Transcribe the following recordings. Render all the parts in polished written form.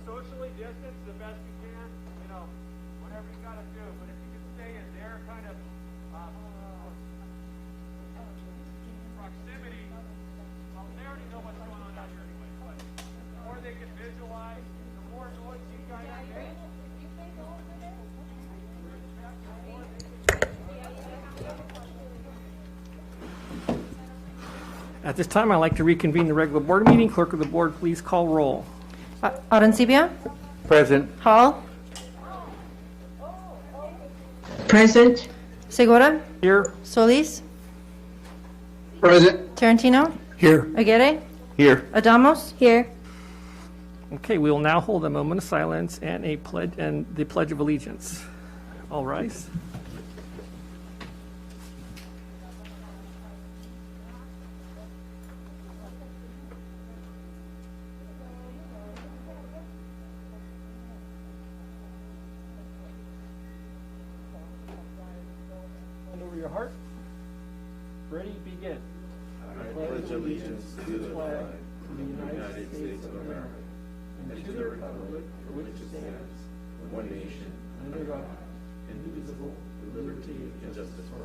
Socially distance the best you can, you know, whatever you got to do. But if you can stay in their kind of proximity, well, they already know what's going on out here anyway. But the more they can visualize, the more noise you guys make. At this time, I'd like to reconvene the regular board meeting. Clerk of the board, please call roll. Arancibia? Present. Hall? Present. Segura? Here. Solis? Present. Tarantino? Here. Aguirre? Here. Adamos? Here. Okay, we will now hold a moment of silence and the Pledge of Allegiance. All rise. Over your heart. Ready, begin. I pledge allegiance to the flag of the United States of America and to the republic for which it stands, one nation, under God, indivisible, with liberty and justice for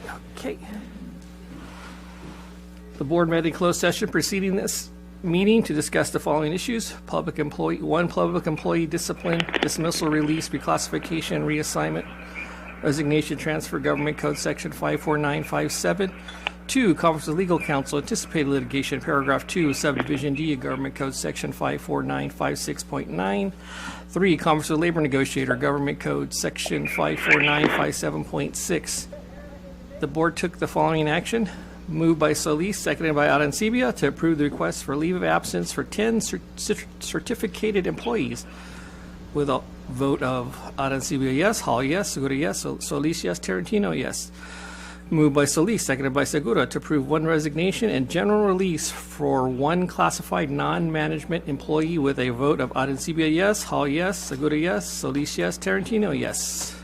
all. Okay. The board met in closed session preceding this meeting to discuss the following issues: public employee discipline, dismissal, release, reclassification, reassignment, resignation, transfer, government code section 54957. 2, conference of legal counsel, anticipated litigation, paragraph 2, subdivision D, government code section 54956.9. 3, conference of labor negotiator, government code section 54957.6. The board took the following action. Moved by Solis, seconded by Arancibia, to approve the request for leave of absence for 10 certificated employees with a vote of Arancibia yes, Hall yes, Segura yes, Solis yes, Tarantino yes. Moved by Solis, seconded by Segura, to approve one resignation and general release for one classified non-management employee with a vote of Arancibia yes, Hall yes, Segura yes, Solis yes, Tarantino yes.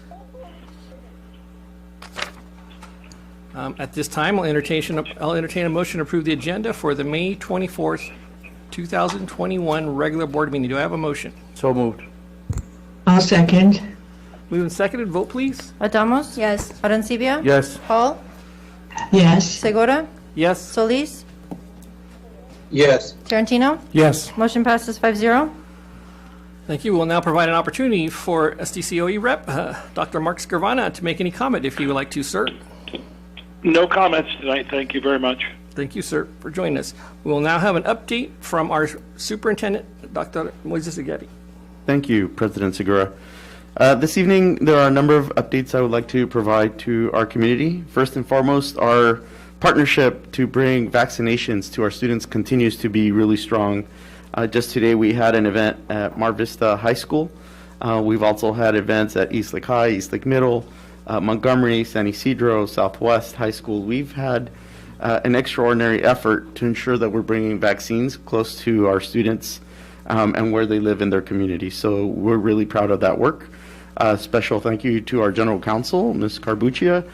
At this time, I'll entertain a motion to approve the agenda for the May 24th, 2021 regular board meeting. Do I have a motion? So moved. I'll second. Moved and seconded. Vote, please. Adamos? Yes. Arancibia? Yes. Hall? Yes. Segura? Yes. Solis? Yes. Tarantino? Yes. Motion passes 5-0. Thank you. We'll now provide an opportunity for SDCOE rep, Dr. Mark Scrivana, to make any comment if he would like to, sir. No comments tonight. Thank you very much. Thank you, sir, for joining us. We will now have an update from our superintendent, Dr. Moises Aguirre. Thank you, President Segura. This evening, there are a number of updates I would like to provide to our community. First and foremost, our partnership to bring vaccinations to our students continues to be really strong. Just today, we had an event at Mar Vista High School. We've also had events at East Lake High, East Lake Middle, Montgomery, San Isidro, Southwest High School. We've had an extraordinary effort to ensure that we're bringing vaccines close to our students and where they live in their community. So we're really proud of that work. Special thank you to our General Counsel, Ms. Carbuccia,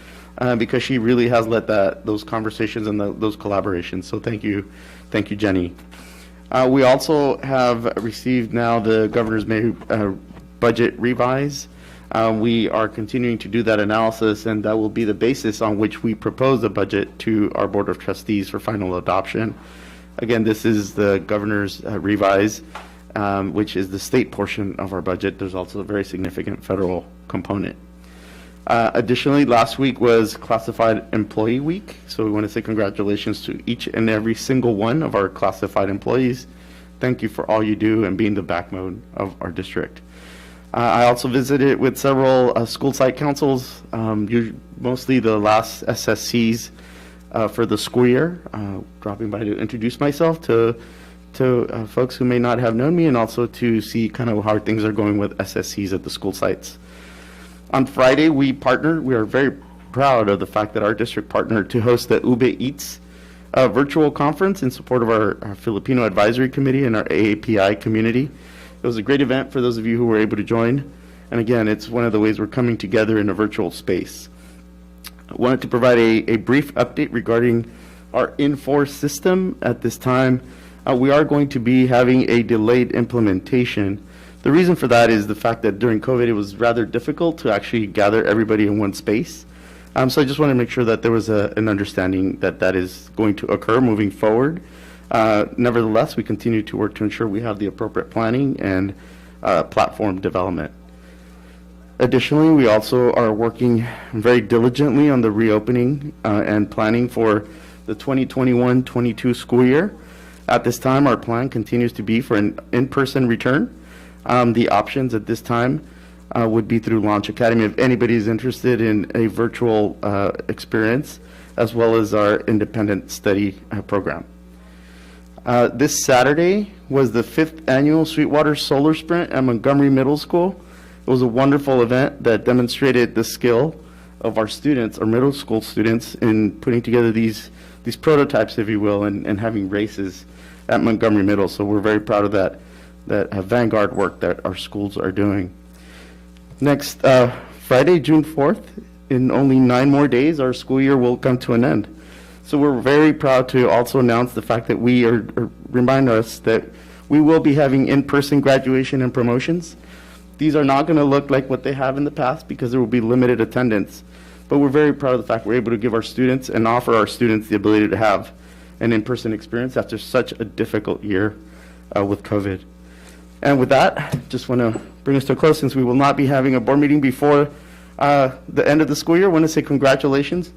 because she really has led those conversations and those collaborations. So thank you, Jenny. We also have received now the Governor's May budget revise. We are continuing to do that analysis, and that will be the basis on which we propose a budget to our Board of Trustees for final adoption. Again, this is the Governor's revise, which is the state portion of our budget. There's also a very significant federal component. Additionally, last week was Classified Employee Week, so we want to say congratulations to each and every single one of our classified employees. Thank you for all you do and being the backbone of our district. I also visited with several school site councils, mostly the last SSCs for the school year, dropping by to introduce myself to folks who may not have known me, and also to see kind of how things are going with SSCs at the school sites. On Friday, we partnered. We are very proud of the fact that our district partnered to host the Ube Eats virtual conference in support of our Filipino Advisory Committee and our AAPI community. It was a great event for those of you who were able to join. And again, it's one of the ways we're coming together in a virtual space. I wanted to provide a brief update regarding our in-force system. At this time, we are going to be having a delayed implementation. The reason for that is the fact that during COVID, it was rather difficult to actually gather everybody in one space. So I just want to make sure that there was an understanding that that is going to occur moving forward. Nevertheless, we continue to work to ensure we have the appropriate planning and platform development. Additionally, we also are working very diligently on the reopening and planning for the 2021-22 school year. At this time, our plan continues to be for an in-person return. The options at this time would be through Launch Academy if anybody is interested in a virtual experience, as well as our independent study program. This Saturday was the 5th annual Sweetwater Solar Sprint at Montgomery Middle School. It was a wonderful event that demonstrated the skill of our students, our middle school students, in putting together these prototypes, if you will, and having races at Montgomery Middle. So we're very proud of that vanguard work that our schools are doing. Next Friday, June 4th, in only 9 more days, our school year will come to an end. So we're very proud to also announce the fact that we remind us that we will be having in-person graduation and promotions. These are not going to look like what they have in the past because there will be limited attendance. But we're very proud of the fact we're able to give our students and offer our students the ability to have an in-person experience after such a difficult year with COVID. And with that, just want to bring us to a close since we will not be having a board meeting before the end of the school year. I want to say congratulations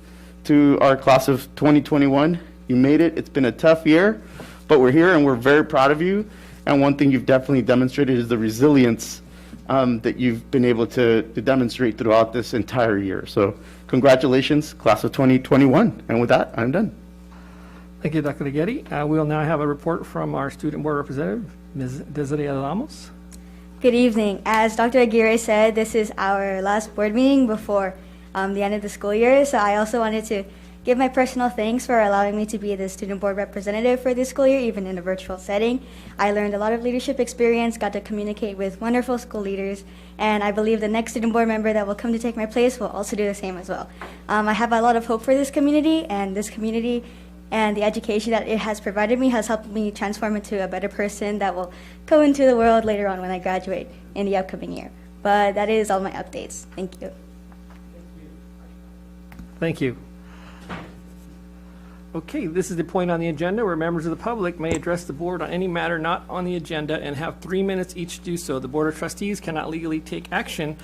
to our class of 2021. You made it. It's been a tough year, but we're here and we're very proud of you. And one thing you've definitely demonstrated is the resilience that you've been able to demonstrate throughout this entire year. So congratulations, class of 2021. And with that, I'm done. Thank you, Dr. Aguirre. We'll now have a report from our student board representative, Ms. Desiree Ramos. Good evening. As Dr. Aguirre said, this is our last board meeting before the end of the school year. So I also wanted to give my personal thanks for allowing me to be the student board representative for this school year, even in a virtual setting. I learned a lot of leadership experience, got to communicate with wonderful school leaders, and I believe the next student board member that will come to take my place will also do the same as well. I have a lot of hope for this community, and the education that it has provided me has helped me transform into a better person that will go into the world later on when I graduate in the upcoming year. But that is all my updates. Thank you. Thank you. Okay, this is the point on the agenda where members of the public may address the board on any matter not on the agenda and have 3 minutes each to do so. The Board of Trustees cannot legally take action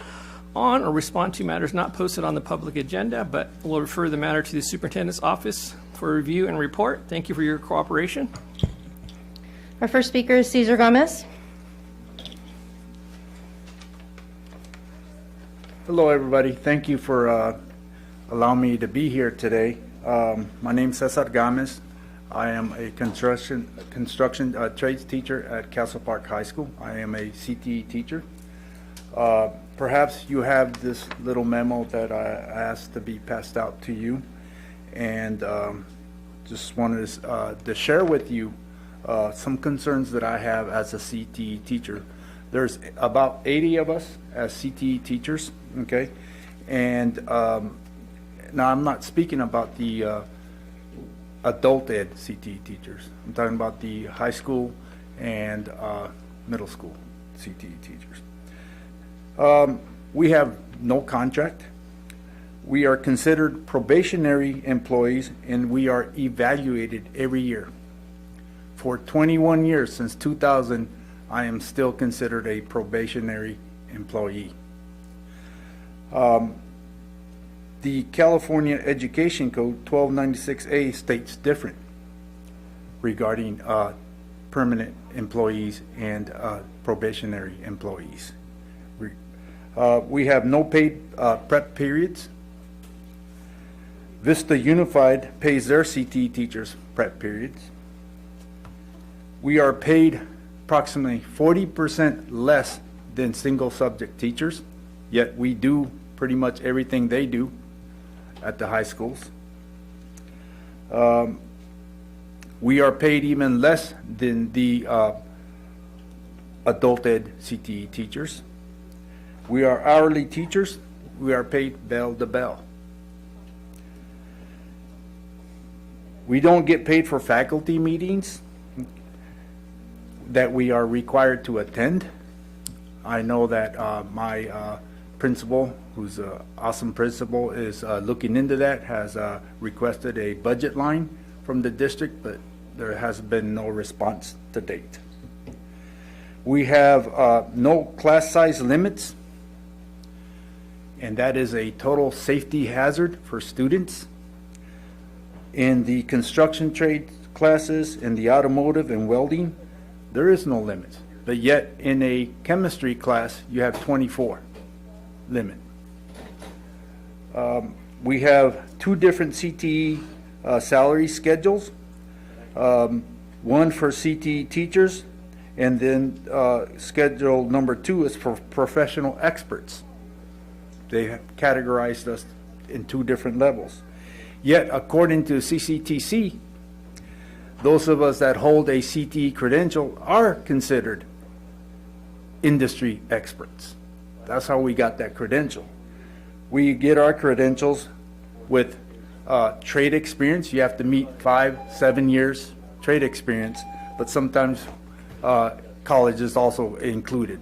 on or respond to matters not posted on the public agenda, but will refer the matter to the superintendent's office for review and report. Thank you for your cooperation. Our first speaker is Cesar Gomez. Hello, everybody. Thank you for allowing me to be here today. My name is Cesar Gomez. I am a construction trades teacher at Castle Park High School. I am a CTE teacher. Perhaps you have this little memo that I asked to be passed out to you, and just wanted to share with you some concerns that I have as a CTE teacher. There's about 80 of us as CTE teachers, okay? And now I'm not speaking about the adult ed CTE teachers. I'm talking about the high school and middle school CTE teachers. We have no contract. We are considered probationary employees, and we are evaluated every year. For 21 years, since 2000, I am still considered a probationary employee. The California Education Code 1296A states different regarding permanent employees and probationary employees. We have no paid prep periods. Vista Unified pays their CTE teachers prep periods. We are paid approximately 40% less than single subject teachers, yet we do pretty much everything they do at the high schools. We are paid even less than the adult ed CTE teachers. We are hourly teachers. We are paid bell to bell. We don't get paid for faculty meetings that we are required to attend. I know that my principal, who's an awesome principal, is looking into that, has requested a budget line from the district, but there has been no response to date. We have no class size limits, and that is a total safety hazard for students. In the construction trade classes, in the automotive and welding, there is no limit. But yet, in a chemistry class, you have 24 limit. We have two different CTE salary schedules. One for CTE teachers, and then schedule number 2 is for professional experts. They have categorized us in 2 different levels. Yet, according to CCTC, those of us that hold a CTE credential are considered industry experts. That's how we got that credential. We get our credentials with trade experience. You have to meet 5-7 years trade experience, but sometimes college is also included.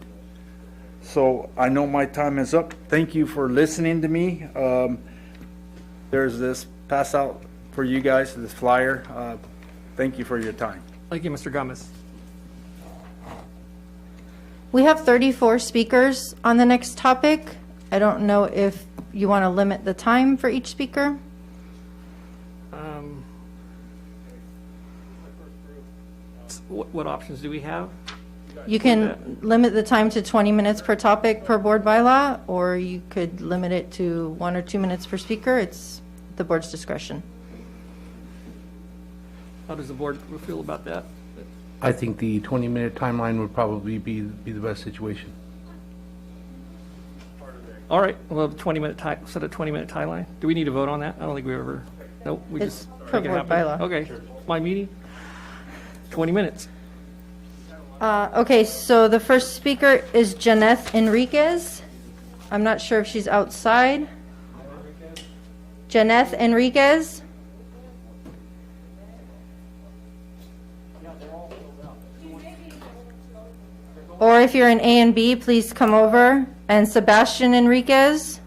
So I know my time is up. Thank you for listening to me. There's this pass out for you guys, this flyer. Thank you for your time. Thank you, Mr. Gomez. We have 34 speakers on the next topic. I don't know if you want to limit the time for each speaker. What options do we have? You can limit the time to 20 minutes per topic per board bylaw, or you could limit it to 1 or 2 minutes per speaker. It's the board's discretion. How does the board feel about that? I think the 20-minute timeline would probably be the best situation. All right, we'll have a 20-minute set a 20-minute timeline. Do we need to vote on that? I don't think we ever. Nope. We It's just per make it board happen. bylaw. Okay, my meeting. 20 minutes. Okay, so the first speaker is Janeth Enriquez. I'm not sure if she's outside. Janeth Enriquez. Or if you're in A and B, please come over. And Sebastian Enriquez.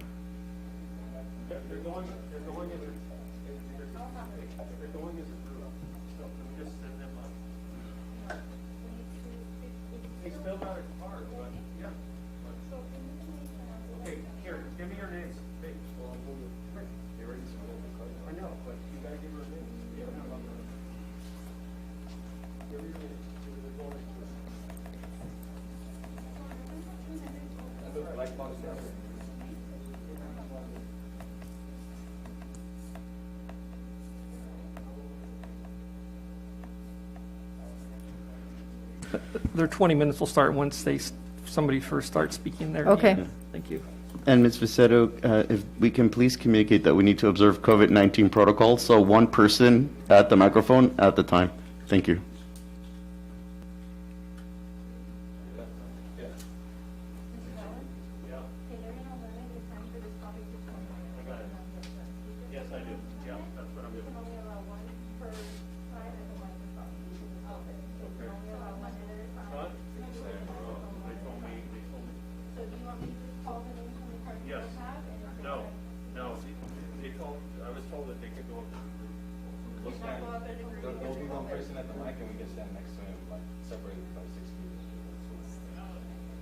Their 20 minutes will start once somebody first starts speaking there. Okay. Yeah. Thank you. And Ms. Vicedo, if we can please communicate that we need to observe COVID-19 protocol, so one person at the microphone at the time. Thank you.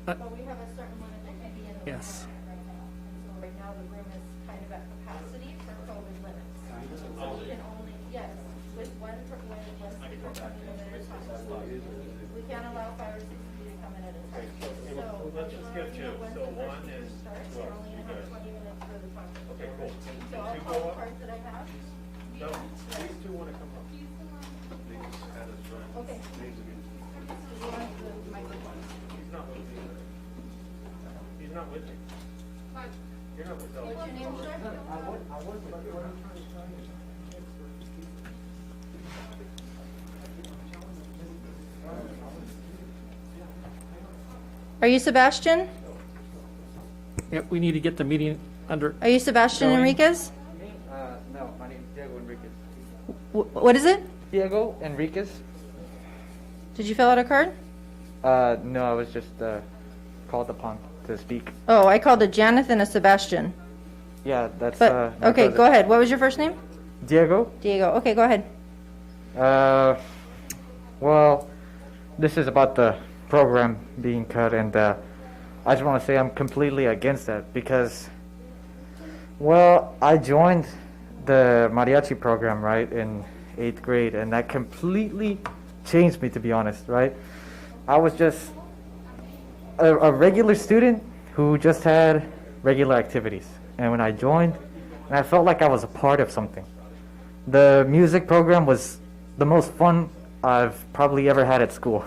But we have a certain limit that can be in the Yes. room right now. And so right now, the room is kind of at capacity for COVID limits. So we can only, yes, with one speaker coming in at a time. We can't allow 5 or 6 people to come in at a time. So Let's just get 2. So one is, well, you guys. Okay, cool. Two go up? No, these two want to come up. They just had us run. Okay. Names against me. He's not with me. He's not with me. You're not with us. What's your name, sir? I was, but what I'm trying to tell you. Are you Sebastian? Yep, we need to get the meeting under. Are you Sebastian Going. Enriquez? No, my name is Diego Enriquez. What is it? Diego Enriquez? Did you fill out a card? No, I was just called upon to speak. Oh, I called a Janeth and a Sebastian. Yeah, that's. But my okay, brother. go ahead. What was your first name? Diego? Diego. Okay, go ahead. Well, this is about the program being cut, and I just want to say I'm completely against that because, well, I joined the mariachi program, right, in 8th grade, and that completely changed me, to be honest, right? I was just a regular student who just had regular activities, and when I joined, and I felt like I was a part of something. The music program was the most fun I've probably ever had at school.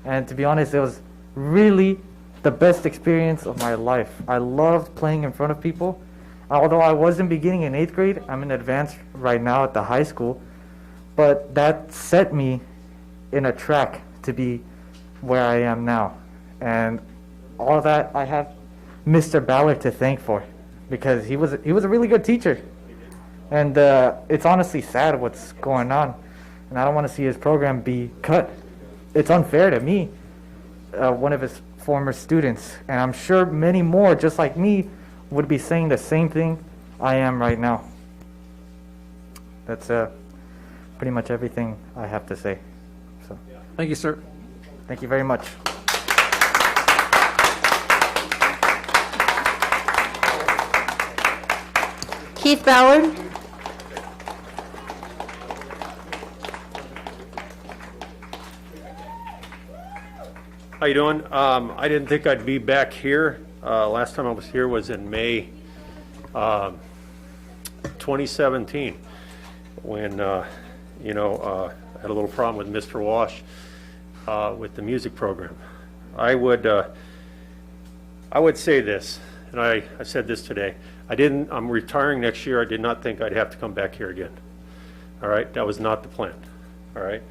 And to be honest, it was really the best experience of my life. I loved playing in front of people. Although I wasn't beginning in 8th grade, I'm in advanced right now at the high school. But that set me in a track to be where I am now. And all that I have Mr. Ballard to thank for, because he was a really good teacher. And it's honestly sad what's going on. And I don't want to see his program be cut. It's unfair to me, one of his former students. And I'm sure many more, just like me, would be saying the same thing I am right now. That's pretty much everything I have to say. So, Thank you, sir. thank you very much. Keith Ballard. How you doing? I didn't think I'd be back here. Last time I was here was in May 2017 when, I had a little problem with Mr. Walsh with the music program. I would say this, and I said this today. I'm retiring next year. I did not think I'd have to come back here again. All right? That was not the plan. All right?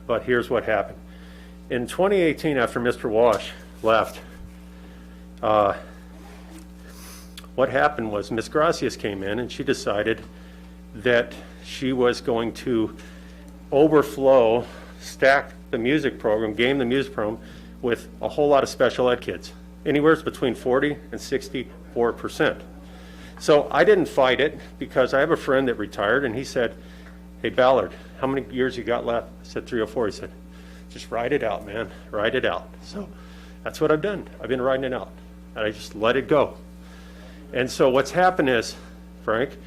But here's what happened. In 2018, after Mr. Walsh left, what happened was Ms. Gracias came in and she decided that she was going to stack the music program, game the music program with a whole lot of special ed kids, anywhere between 40 and 64%. So I didn't fight it because I have a friend that retired and he said, "Hey Ballard, how many years you got left?" I said 3 or 4. He said, "Just ride it out, man, ride it out." So that's what I've done. I've been riding it out, and I just let it go. And so what's happened is, Frank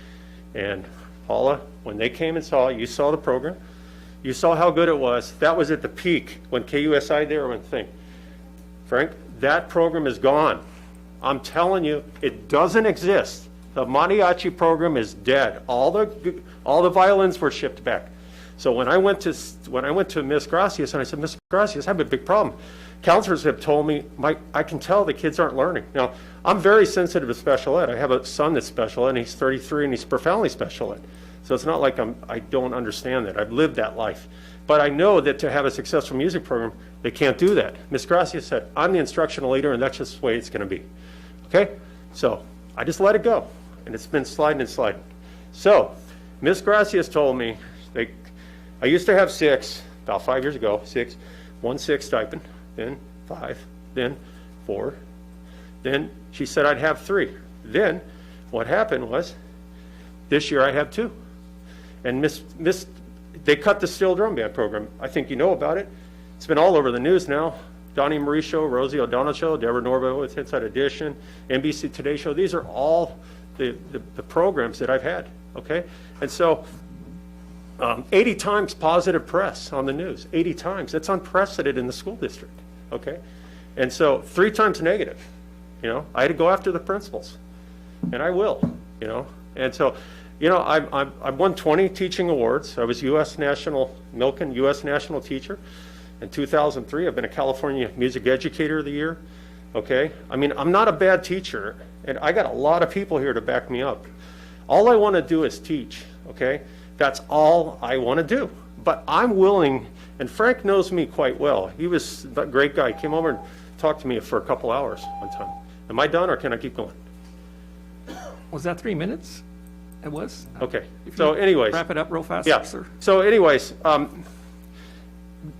and Paula, when they came and saw it, you saw the program, you saw how good it was. That was at the peak when KUSI there went thing. Frank, that program is gone. I'm telling you, it doesn't exist. The mariachi program is dead. All the violins were shipped back. So when I went to Ms. Gracias and I said, "Ms. Gracias, I have a big problem. Counselors have told me I can tell the kids aren't learning." Now, I'm very sensitive to special ed. I have a son that's special ed, and he's 33, and he's profoundly special ed. So it's not like I don't understand that. I've lived that life. But I know that to have a successful music program, they can't do that. Ms. Gracias said, "I'm the instructional leader, and that's just the way it's going to be." Okay? So I just let it go, and it's been sliding and sliding. So Ms. Gracias told me, I used to have 6, about 5 years ago, 1 6 stipend, then 5, then 4. Then she said I'd have 3. Then what happened was this year I have 2. And they cut the steel drum band program. I think you know about it. It's been all over the news now. Donnie Marie Show, Rosie O'Donnell Show, Deborah Norbo with Inside Edition, NBC Today Show. These are all the programs that I've had, okay? And so 80 times positive press on the news, 80 times. That's unprecedented in the school district, okay? And so 3 times negative, I had to go after the principals, and I will, And so, I've won 20 teaching awards. I was Milken U.S. National Teacher. In 2003, I've been a California Music Educator of the Year. Okay? I mean, I'm not a bad teacher, and I got a lot of people here to back me up. All I want to do is teach, okay? That's all I want to do. But I'm willing, and Frank knows me quite well. He was a great guy. He came over and talked to me for a couple hours one time. Am I done, or can I keep going? Was that 3 minutes? It was? Okay. If So you anyways. wrap it up real fast, Yeah. sir. So anyways,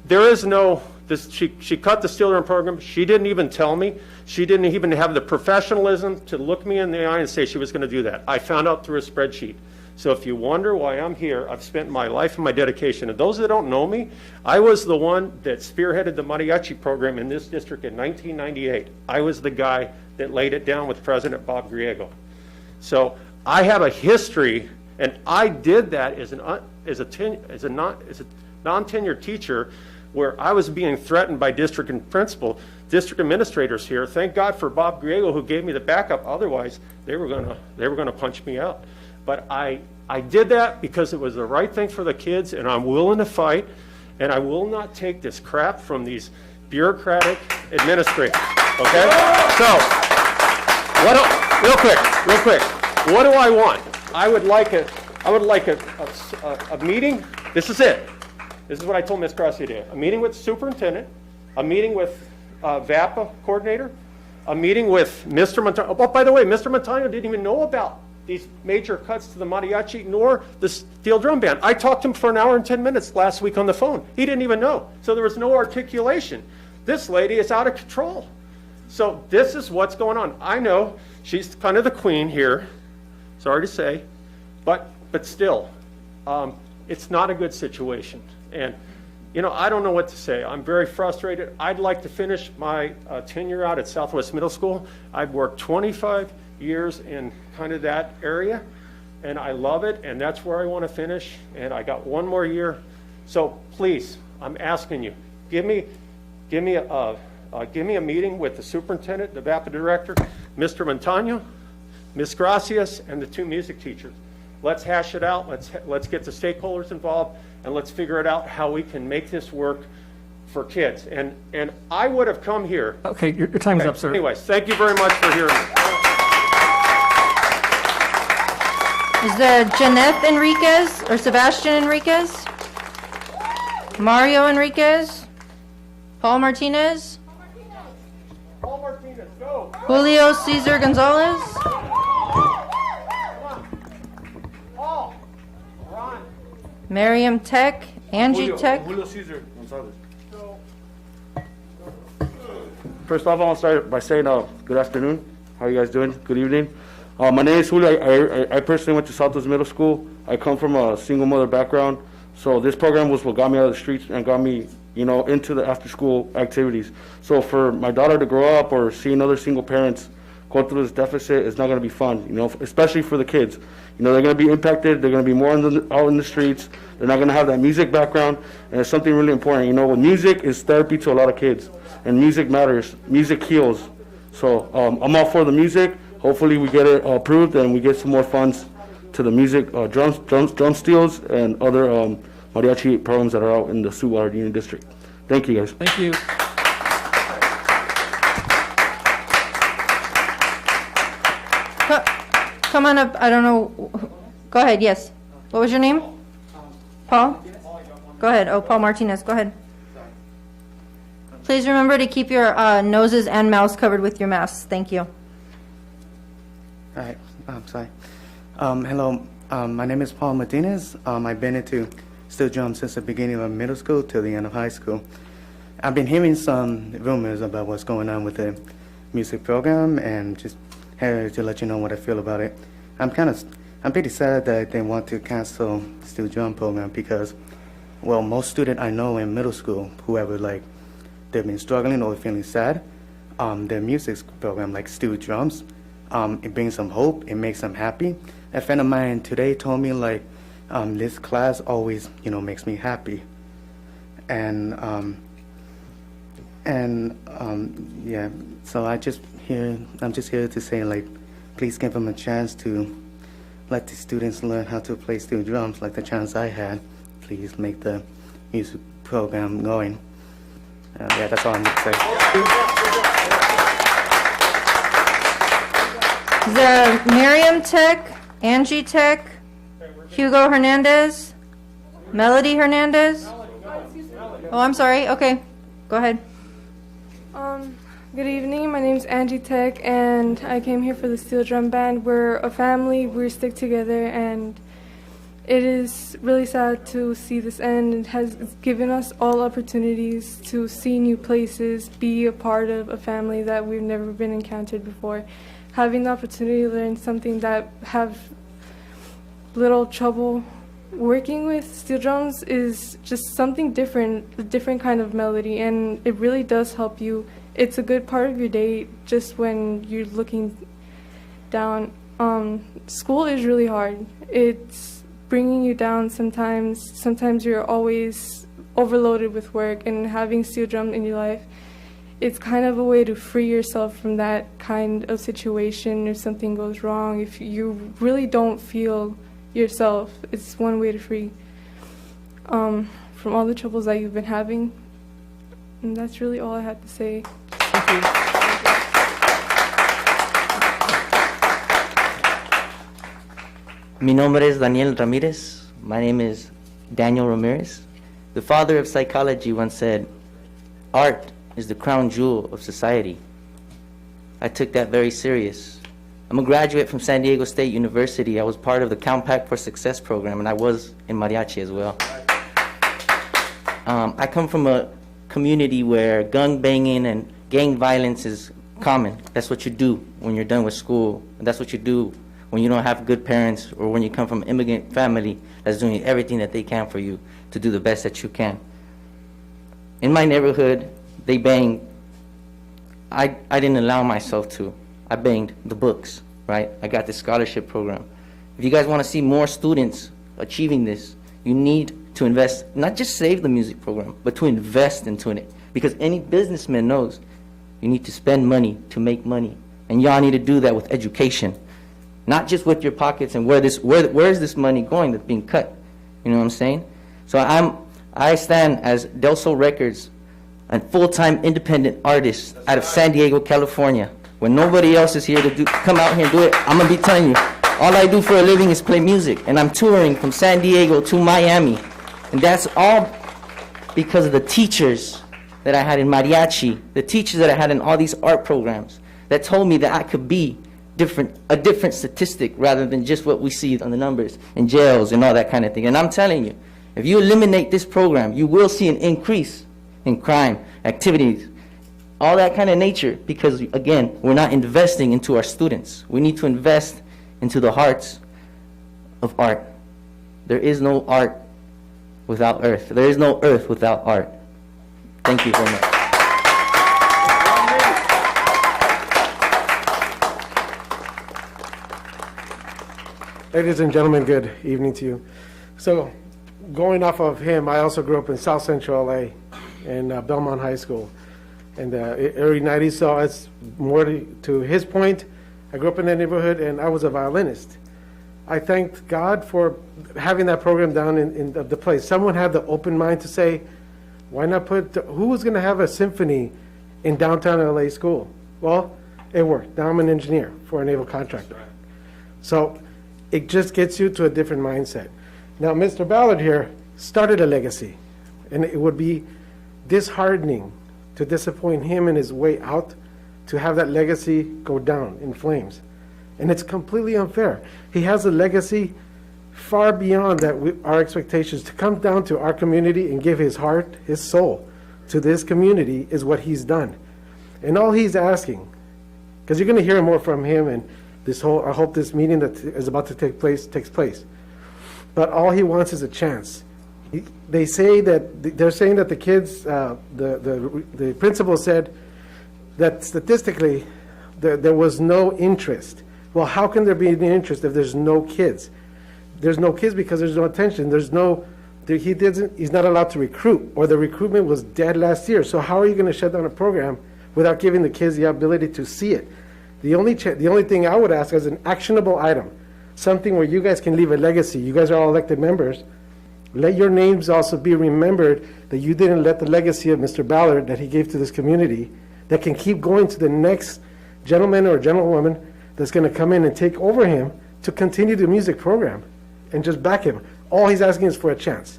there is no, she cut the Steelroom program. She didn't even tell me. She didn't even have the professionalism to look me in the eye and say she was going to do that. I found out through a spreadsheet. So if you wonder why I'm here, I've spent my life and my dedication. And those that don't know me, I was the one that spearheaded the mariachi program in this district in 1998. I was the guy that laid it down with President Bob Griego. So I have a history, and I did that as a non-tenured teacher, where I was being threatened by district administrators here. Thank God for Bob Griego, who gave me the backup. Otherwise, they were gonna punch me out. But I did that because it was the right thing for the kids, and I'm willing to fight, and I will not take this crap from these bureaucratic administrators. Okay? So, real quick, what do I want? I would like a meeting. This is it. This is what I told Ms. Gracia today. A meeting with the superintendent, a meeting with VAPA coordinator, a meeting with Mr. Montano. Oh, by the way, Mr. Montano didn't even know about these major cuts to the mariachi nor the steel drum band. I talked to him for an hour and 10 minutes last week on the phone. He didn't even know. So there was no articulation. This lady is out of control. So this is what's going on. I know she's kind of the queen here. Sorry to say, but still, it's not a good situation. And, I don't know what to say. I'm very frustrated. I'd like to finish my tenure out at Southwest Middle School. I've worked 25 years in kind of that area, and I love it, and that's where I want to finish, and I got one more year. So please, I'm asking you, give me a meeting with the superintendent, the VAPA director, Mr. Montano, Ms. Gracias, and the 2 music teachers. Let's hash it out. Let's get the stakeholders involved, and let's figure it out how we can make this work for kids. And I would have come here. Okay, your time's up, sir. Anyways, thank you very much for hearing me. Is there Janeth Enriquez or Sebastian Enriquez? Mario Enriquez? Paul Martinez? Paul Martinez, go. Julio Cesar Gonzalez? Paul. Ron. Miriam Tech? Angie Tech? Julio Cesar Gonzalez. First off, I want to start by saying good afternoon. How are you guys doing? Good evening. My name is Julio. I personally went to Southwest Middle School. I come from a single mother background. So this program was what got me out of the streets and got me, into the after-school activities. So for my daughter to grow up or seeing other single parents go through this deficit is not going to be fun, especially for the kids. They're going to be impacted. They're going to be more out in the streets. They're not going to have that music background. And it's something really important. With music is therapy to a lot of kids. And music matters. Music heals. So I'm all for the music. Hopefully we get it approved and we get some more funds to the music, drum steels, and other mariachi programs that are out in the Sweetwater Union District. Thank you, guys. Thank you. Come on up. I don't know. Go ahead. Yes. What was your name? Paul? Go ahead. Oh, Paul Martinez. Go ahead. Please remember to keep your noses and mouths covered with your masks. Thank you. All right. I'm sorry. Hello. My name is Paul Martinez. I've been into steel drum since the beginning of middle school till the end of high school. I've been hearing some rumors about what's going on with the music program, and just here to let you know what I feel about it. I'm pretty sad that they want to cancel steel drum program because, well, most students I know in middle school, whoever they've been struggling or feeling sad, their music program like steel drums, it brings them hope, it makes them happy. A friend of mine today told me this class always makes me happy, and And yeah, so I'm just here to say, like, please give them a chance to let the students learn how to play steel drums like the chance I had. Please make the music program going. Yeah, that's all I need to say. The Miriam Tech, Angie Tech, Hugo Hernandez, Melody Hernandez. Oh, I'm sorry. Okay, go ahead. Good evening. My name's Angie Tech, and I came here for the steel drum band. We're a family. We stick together, and it is really sad to see this end. It has given us all opportunities to see new places, be a part of a family that we've never been encountered before. Having the opportunity to learn something that have little trouble working with steel drums is just something different, a different kind of melody, and it really does help you. It's a good part of your day just when you're looking down. School is really hard. It's bringing you down sometimes. Sometimes you're always overloaded with work, and having steel drum in your life, it's kind of a way to free yourself from that kind of situation if something goes wrong. If you really don't feel yourself, it's one way to free from all the troubles that you've been having. And that's really all I had to say. Thank you. Mi nombre es Daniel Ramirez. My name is Daniel Ramirez. The father of psychology once said, "Art is the crown jewel of society." I took that very serious. I'm a graduate from San Diego State University. I was part of the Compact for Success program, and I was in mariachi as well. I come from a community where gun banging and gang violence is common. That's what you do when you're done with school. And that's what you do when you don't have good parents, or when you come from an immigrant family that's doing everything that they can for you to do the best that you can. In my neighborhood, they bang. I didn't allow myself to. I banged the books, right? I got this scholarship program. If you guys want to see more students achieving this, you need to invest, not just save the music program, but to invest into it. Because any businessman knows you need to spend money to make money. And y'all need to do that with education. Not just with your pockets and where is this money going that's being cut. You know what I'm saying? So I stand as Del Sol Records, a full-time independent artist out of San Diego, California. When nobody else is here to come out here and do it, I'm going to be telling you, all I do for a living is play music. And I'm touring from San Diego to Miami. And that's all because of the teachers that I had in mariachi, the teachers that I had in all these art programs that told me that I could be a different statistic rather than just what we see on the numbers in jails and all that kind of thing. And I'm telling you, if you eliminate this program, you will see an increase in crime, activities, all that kind of nature, because, again, we're not investing into our students. We need to invest into the hearts of art. There is no art without earth. There is no earth without art. Thank you very much. Ladies and gentlemen, good evening to you. So, going off of him, I also grew up in South Central LA in Belmont High School in the early 90s. So it's more to his point, I grew up in that neighborhood and I was a violinist. I thanked God for having that program down in the place. Someone had the open mind to say, why not who was going to have a symphony in downtown LA school? Well, it worked. Now I'm an engineer for a naval contractor. So it just gets you to a different mindset. Now, Mr. Ballard here started a legacy, and it would be disheartening to disappoint him in his way out to have that legacy go down in flames. And it's completely unfair. He has a legacy far beyond our expectations. To come down to our community and give his heart, his soul to this community is what he's done. And all he's asking, because you're going to hear more from him, and I hope this meeting that is about to take place takes place. But all he wants is a chance. They're saying that the kids, the principal said that statistically there was no interest. Well, how can there be an interest if there's no kids? There's no kids because there's no attention. There's he's not allowed to recruit, or the recruitment was dead last year. So how are you going to shut down a program without giving the kids the ability to see it? The only thing I would ask is an actionable item, something where you guys can leave a legacy. You guys are all elected members. Let your names also be remembered that you didn't let the legacy of Mr. Ballard that he gave to this community, that can keep going to the next gentleman or gentlewoman that's going to come in and take over him to continue the music program, and just back him. All he's asking is for a chance.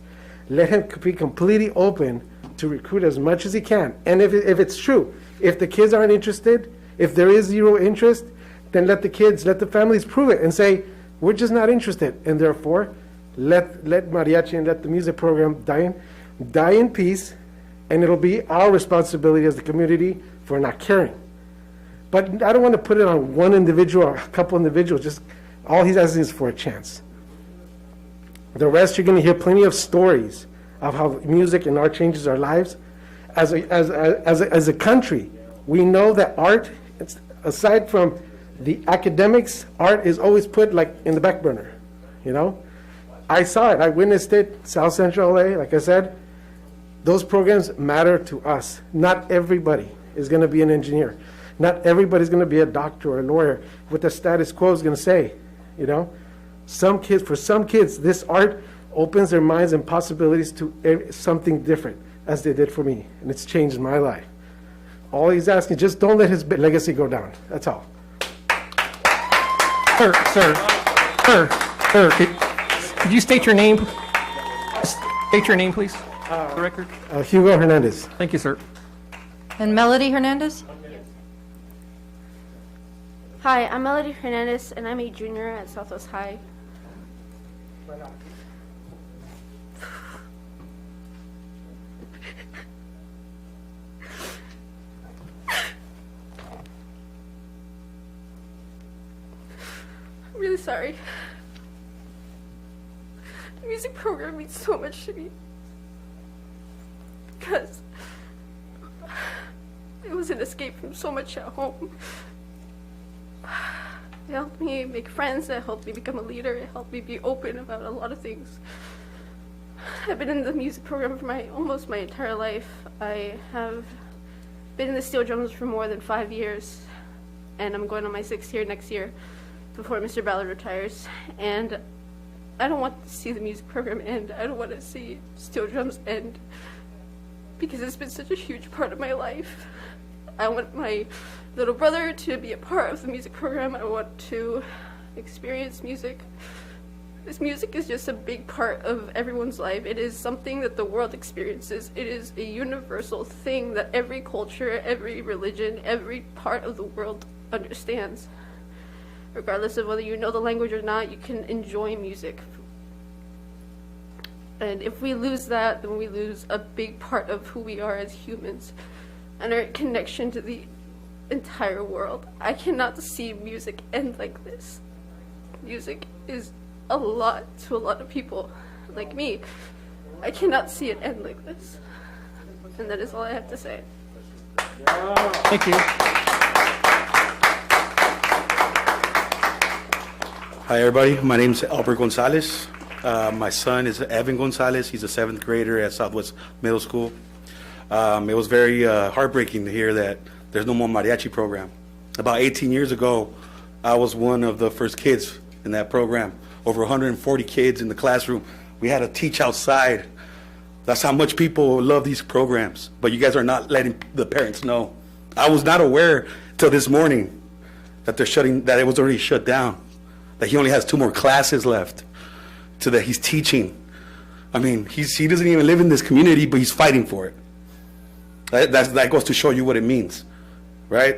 Let him be completely open to recruit as much as he can. And if it's true, if the kids aren't interested, if there is zero interest, then let the families prove it and say, we're just not interested. And therefore, let mariachi and let the music program die in peace, and it'll be our responsibility as the community for not caring. But I don't want to put it on one individual or a couple individuals. Just all he's asking is for a chance. The rest, you're going to hear plenty of stories of how music and art changes our lives. As a country, we know that art, aside from the academics, art is always put like in the back burner. You know, I saw it. I witnessed it. South Central LA, like I said, those programs matter to us. Not everybody is going to be an engineer. Not everybody's going to be a doctor or a lawyer. What the status quo is going to say, you know. For some kids, this art opens their minds and possibilities to something different, as they did for me, and it's changed my life. All he's asking, just don't let his legacy go down. That's all. Sir, could you state your name? State your name, please, for the record. Hugo Hernandez. Thank you, sir. And Melody Hernandez? Hi, I'm Melody Hernandez, and I'm a junior at Southwest High. I'm really sorry. The music program means so much to me because it was an escape from so much at home. It helped me make friends, it helped me become a leader, it helped me be open about a lot of things. I've been in the music program for almost my entire life. I have been in the steel drums for more than 5 years, and I'm going on my 6th year next year before Mr. Ballard retires. And I don't want to see the music program end. I don't want to see steel drums end because it's been such a huge part of my life. I want my little brother to be a part of the music program. I want to experience music. This music is just a big part of everyone's life. It is something that the world experiences. It is a universal thing that every culture, every religion, every part of the world understands. Regardless of whether you know the language or not, you can enjoy music. And if we lose that, then we lose a big part of who we are as humans and our connection to the entire world. I cannot see music end like this. Music is a lot to a lot of people like me. I cannot see it end like this. And that is all I have to say. Thank you. Hi, everybody. My name is Albert Gonzalez. My son is Evan Gonzalez. He's a 7th grader at Southwest Middle School. It was very heartbreaking to hear that there's no more mariachi program. About 18 years ago, I was one of the first kids in that program. Over 140 kids in the classroom. We had to teach outside. That's how much people love these programs. But you guys are not letting the parents know. I was not aware till this morning that that it was already shut down. That he only has 2 more classes left. So that he's teaching. I mean, he doesn't even live in this community, but he's fighting for it. That goes to show you what it means, right?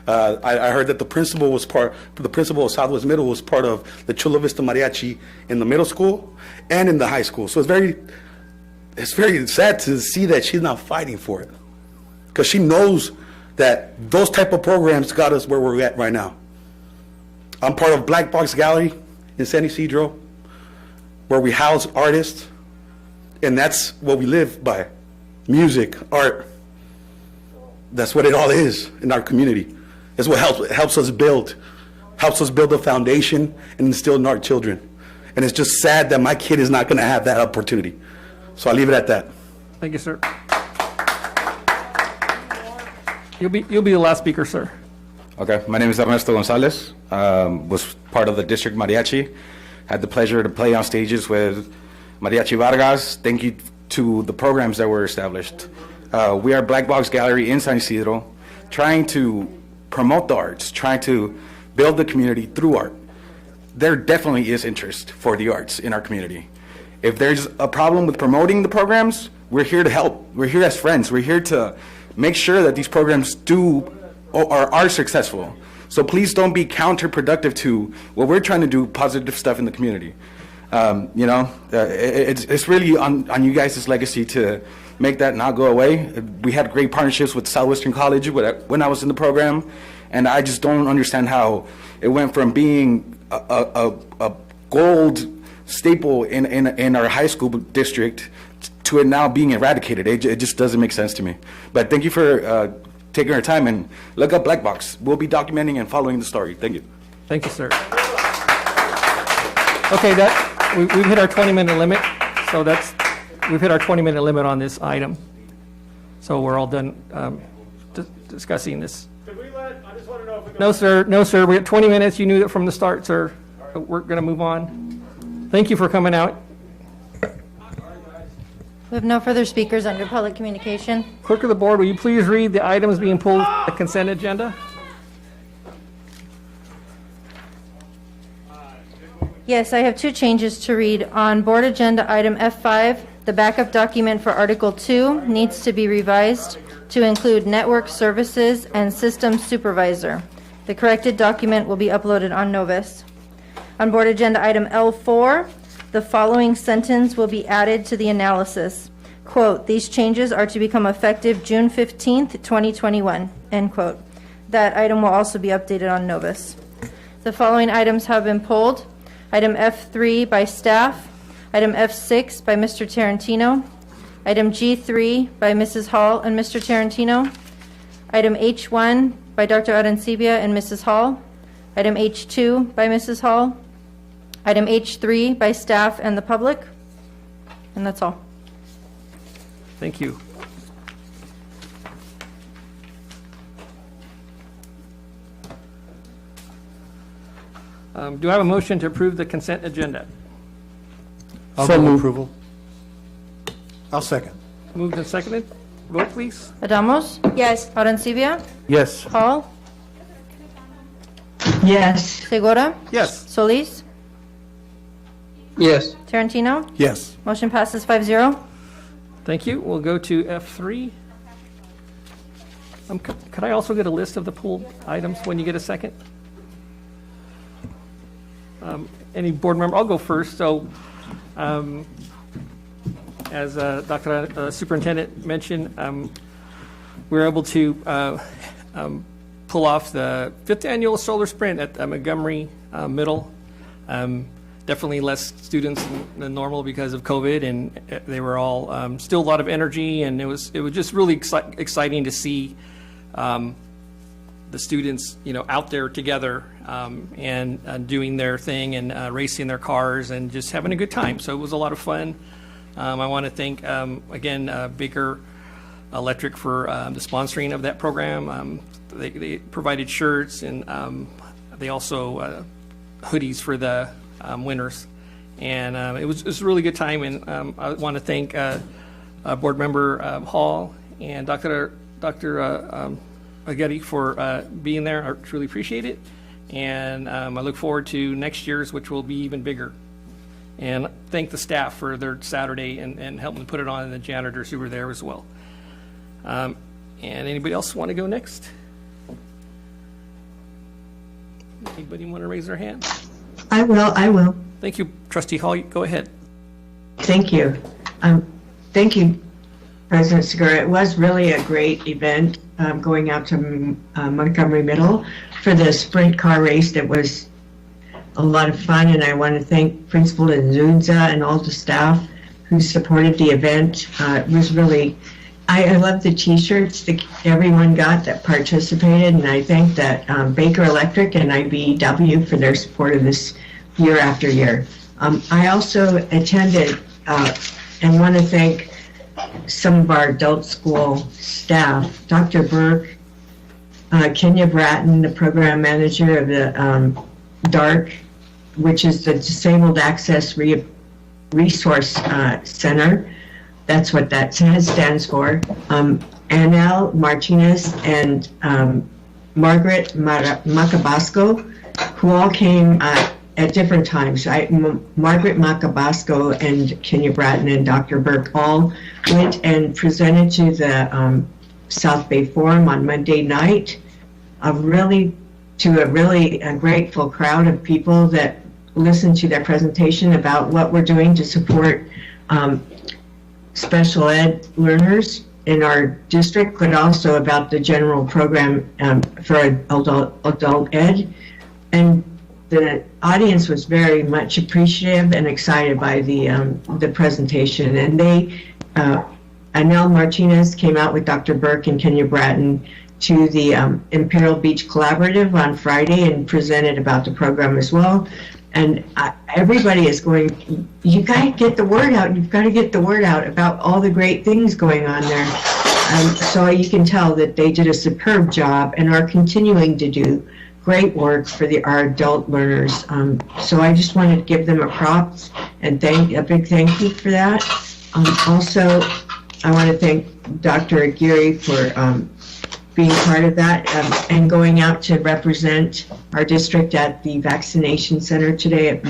I heard that the principal of Southwest Middle was part of the Chula Vista Mariachi in the middle school and in the high school. So it's very sad to see that she's not fighting for it, because she knows that those type of programs got us where we're at right now. I'm part of Black Box Gallery in San Isidro, where we house artists, and that's what we live by. Music, art. That's what it all is in our community. It's what helps us build a foundation and instill in our children. And it's just sad that my kid is not going to have that opportunity. So I'll leave it at that. Thank you, sir. You'll be the last speaker, sir. Okay, my name is Ernesto Gonzalez. Was part of the district mariachi. Had the pleasure to play on stages with Mariachi Vargas. Thank you to the programs that were established. We are Black Box Gallery in San Isidro, trying to promote the arts, trying to build the community through art. There definitely is interest for the arts in our community. If there's a problem with promoting the programs, we're here to help. We're here as friends. We're here to make sure that these programs do or are successful. So please don't be counterproductive to what we're trying to do, positive stuff in the community. It's really on you guys' legacy to make that not go away. We had great partnerships with Southwestern College when I was in the program, and I just don't understand how it went from being a gold staple in our high school district to it now being eradicated. It just doesn't make sense to me. But thank you for taking our time, and look up Black Box. We'll be documenting and following the story. Thank you. Thank you, sir. Okay, we've hit our 20-minute limit, so we've hit our 20-minute limit on this item. So we're all done discussing this. Could we let, I just want to know if we No, sir. We got 20 minutes. You knew that from the start, sir. We're going to move on. Thank you for coming out. We have no further speakers under public communication. Clerk of the board, will you please read the items being pulled from the consent agenda? Yes, I have two changes to read. On board agenda item F5, the backup document for Article 2 needs to be revised to include network services and system supervisor. The corrected document will be uploaded on Novus. On board agenda item L4, the following sentence will be added to the analysis. Quote, "These changes are to become effective June 15th, 2021." End quote. That item will also be updated on Novus. The following items have been pulled. Item F3 by staff. Item F6 by Mr. Tarantino. Item G3 by Mrs. Hall and Mr. Tarantino. Item H1 by Dr. Arancibia and Mrs. Hall. Item H2 by Mrs. Hall. Item H3 by staff and the public. And that's all. Thank you. Do I have a motion to approve the consent agenda? I'll move approval. I'll second. Moved and seconded. Vote, please. Adamos? Yes. Arancibia? Yes. Hall? Yes. Segura? Yes. Solis? Yes. Tarantino? Yes. Motion passes 5-0. Thank you. We'll go to F3. Could I also get a list of the pulled items when you get a second? Any board member? I'll go first. So, as Dr. Superintendent mentioned, we were able to pull off the 5th annual solar sprint at Montgomery Middle. Definitely less students than normal because of COVID, and they were all still a lot of energy, and it was just really exciting to see the students, out there together and doing their thing and racing their cars and just having a good time. So it was a lot of fun. I want to thank again Baker Electric for the sponsoring of that program. They provided shirts, and they also hoodies for the winners, and it was a really good time. And I want to thank Board Member Hall and Dr. Aghetti for being there. I truly appreciate it, and I look forward to next year's, which will be even bigger. And thank the staff for their Saturday and helping put it on, and the janitors who were there as well. And anybody else want to go next? Anybody want to raise their hand? I will. Thank you, Trustee Hall. Go ahead. Thank you. Thank you, President Segura. It was really a great event going out to Montgomery Middle for the sprint car race. That was a lot of fun, and I want to thank Principal Nzunza and all the staff who supported the event. It was really, I love the t-shirts that everyone got that participated, and I thank that Baker Electric and IBEW for their support of this year after year. I also attended and want to thank some of our adult school staff, Dr. Burke, Kenya Bratton, the program manager of the DARC, which is the Disabled Access Resource Center. That's what that stands for. Anel Martinez and Margaret Macabasco, who all came at different times. Margaret Macabasco and Kenya Bratton and Dr. Burke all went and presented to the South Bay Forum on Monday night, to a really grateful crowd of people that listened to their presentation about what we're doing to support special ed learners in our district, but also about the general program for adult ed. And the audience was very much appreciative and excited by the presentation. And Anel Martinez came out with Dr. Burke and Kenya Bratton to the Imperial Beach Collaborative on Friday and presented about the program as well. And everybody is going, you got to get the word out. You've got to get the word out about all the great things going on there. So you can tell that they did a superb job and are continuing to do great work for our adult learners. So I just wanted to give them a props and a big thank you for that. Also, I want to thank Dr. Aguirre for being part of that and going out to represent our district at the vaccination center today at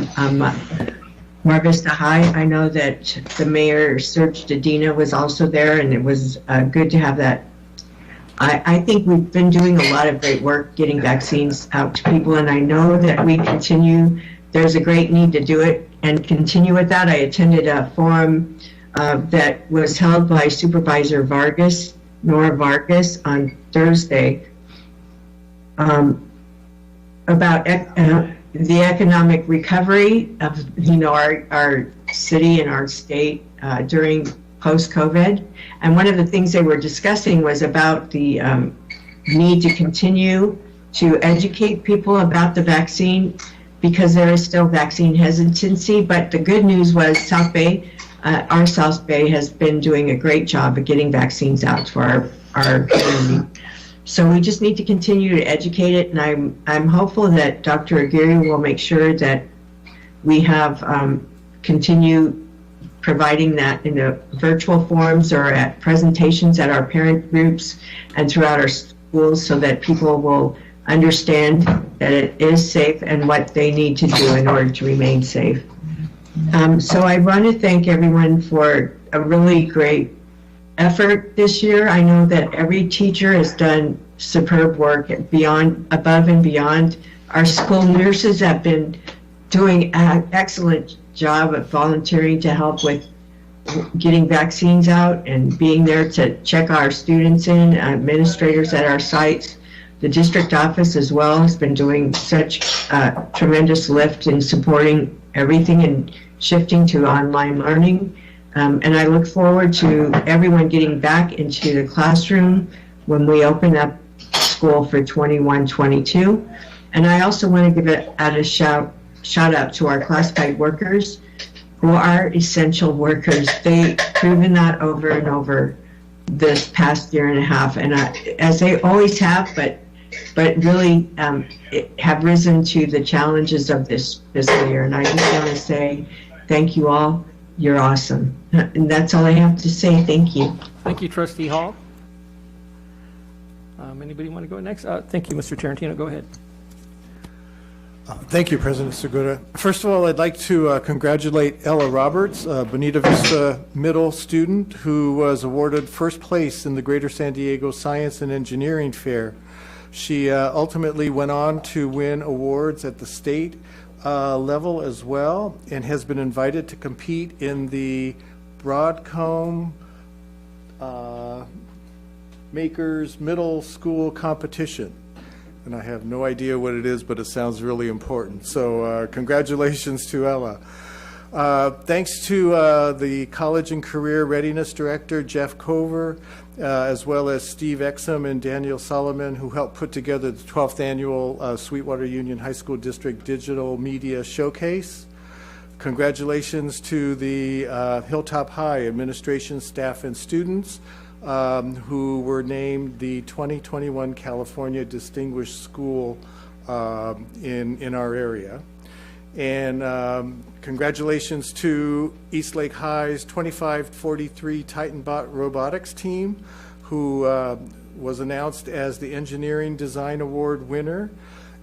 Mar Vista High. I know that the mayor, Serge Dedina, was also there, and it was good to have that. I think we've been doing a lot of great work getting vaccines out to people, and I know that we continue. There's a great need to do it and continue with that. I attended a forum that was held by Supervisor Nora Vargas, on Thursday about the economic recovery of our city and our state during post-COVID. And one of the things they were discussing was about the need to continue to educate people about the vaccine, because there is still vaccine hesitancy. But the good news was our South Bay has been doing a great job of getting vaccines out to our community. So we just need to continue to educate it, and I'm hopeful that Dr. Aguirre will make sure that we have continue providing that in the virtual forms or at presentations at our parent groups and throughout our schools, so that people will understand that it is safe and what they need to do in order to remain safe. So I want to thank everyone for a really great effort this year. I know that every teacher has done superb work above and beyond. Our school nurses have been doing an excellent job of volunteering to help with getting vaccines out and being there to check our students in. Administrators at our sites, the district office as well, has been doing such a tremendous lift in supporting everything and shifting to online learning. And I look forward to everyone getting back into the classroom when we open up school for 21-22. And I also want to give a shout out to our classified workers, who are essential workers. They've proven that over and over this past year and a half, and as they always have, but really have risen to the challenges of this fiscal year. And I just want to say thank you all. You're awesome. And that's all I have to say. Thank you. Thank you, Trustee Hall. Anybody want to go next? Thank you, Mr. Tarantino. Go ahead. Thank you, President Segura. First of all, I'd like to congratulate Ella Roberts, Bonita Vista Middle student who was awarded first place in the Greater San Diego Science and Engineering Fair. She ultimately went on to win awards at the state level as well, and has been invited to compete in the Broadcombe Makers Middle School competition. And I have no idea what it is, but it sounds really important. So congratulations to Ella. Thanks to the College and Career Readiness Director, Jeff Cover, as well as Steve Exum and Daniel Solomon, who helped put together the 12th Annual Sweetwater Union High School District Digital Media Showcase. Congratulations to the Hilltop High administration, staff, and students who were named the 2021 California Distinguished School in our area. And congratulations to Eastlake High's 2543 Titanbot Robotics team, who was announced as the Engineering Design Award winner,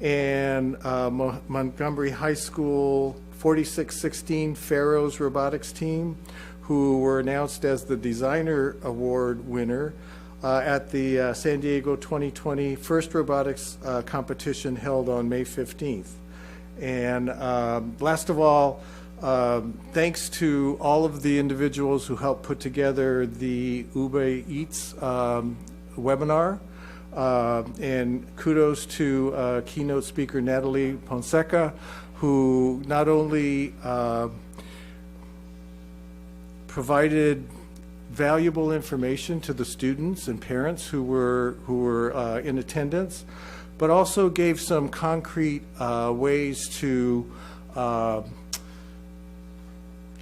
and Montgomery High School 4616 Pharaohs Robotics team, who were announced as the Designer Award winner at the San Diego 2020 First Robotics competition held on May 15th. And last of all, thanks to all of the individuals who helped put together the Uber Eats webinar, and kudos to keynote speaker Natalie Ponseca, who not only provided valuable information to the students and parents who were in attendance, but also gave some concrete ways to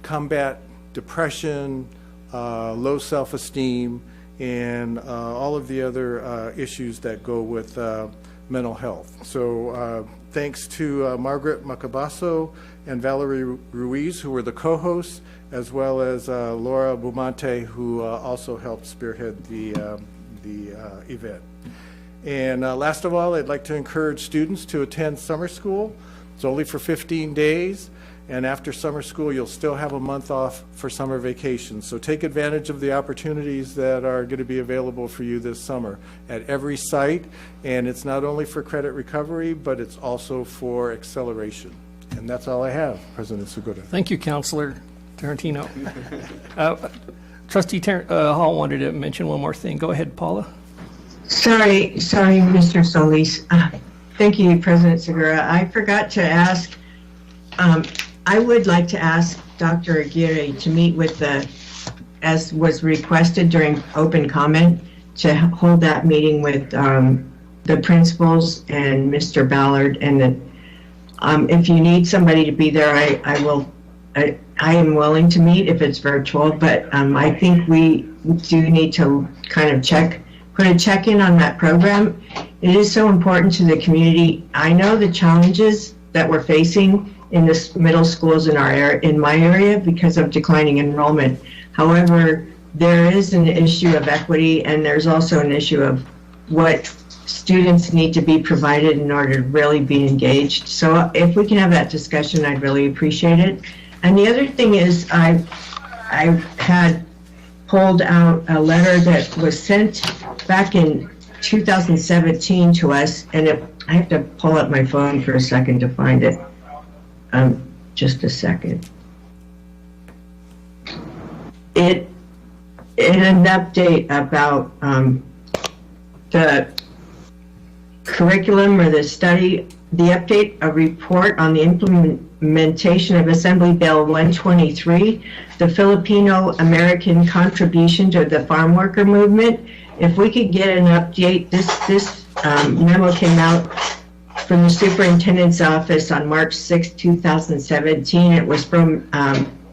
combat depression, low self-esteem, and all of the other issues that go with mental health. So thanks to Margaret Macabasso and Valerie Ruiz, who were the co-hosts, as well as Laura Bumante, who also helped spearhead the event. And last of all, I'd like to encourage students to attend summer school. It's only for 15 days. And after summer school, you'll still have a month off for summer vacation. So take advantage of the opportunities that are going to be available for you this summer at every site. And it's not only for credit recovery, but it's also for acceleration. And that's all I have, President Segura. Thank you, Councilor Tarantino. Trustee Hall wanted to mention one more thing. Go ahead, Paula. Sorry, Mr. Solis. Thank you, President Segura. I forgot to ask, I would like to ask Dr. Aguirre to meet with as was requested during open comment, to hold that meeting with the principals and Mr. Ballard, and that if you need somebody to be there, I am willing to meet if it's virtual, but I think we do need to kind of put a check-in on that program. It is so important to the community. I know the challenges that we're facing in the middle schools in my area because of declining enrollment. However, there is an issue of equity, and there's also an issue of what students need to be provided in order to really be engaged. So if we can have that discussion, I'd really appreciate it. And the other thing is, I had pulled out a letter that was sent back in 2017 to us, and I have to pull up my phone for a second to find it. Just a second. It an update about the curriculum or the study, the update, a report on the implementation of Assembly Bill 123, the Filipino-American contribution to the farm worker movement. If we could get an update, this memo came out from the superintendent's office on March 6, 2017. It was from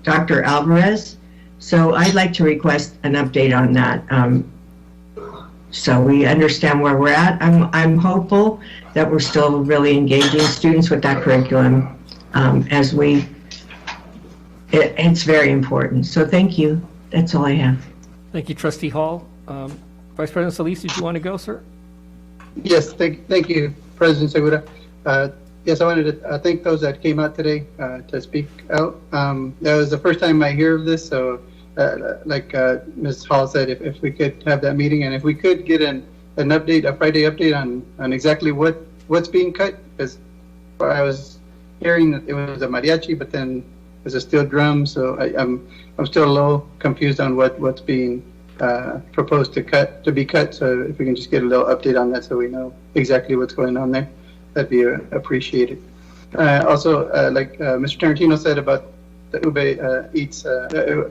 Dr. Alvarez. So I'd like to request an update on that. So we understand where we're at. I'm hopeful that we're still really engaging students with that curriculum it's very important. So thank you. That's all I have. Thank you, Trustee Hall. Vice President Solis, did you want to go, sir? Yes, thank you, President Segura. Yes, I wanted to thank those that came out today to speak out. That was the first time I hear of this, so like Ms. Hall said, if we could have that meeting, and if we could get an update, a Friday update on exactly what's being cut, because I was hearing that it was a mariachi, but then there's a steel drum, so I'm still a little confused on what's being proposed to be cut. So if we can just get a little update on that, so we know exactly what's going on there, that'd be appreciated. Also, like Mr. Tarantino said about the Ube Eats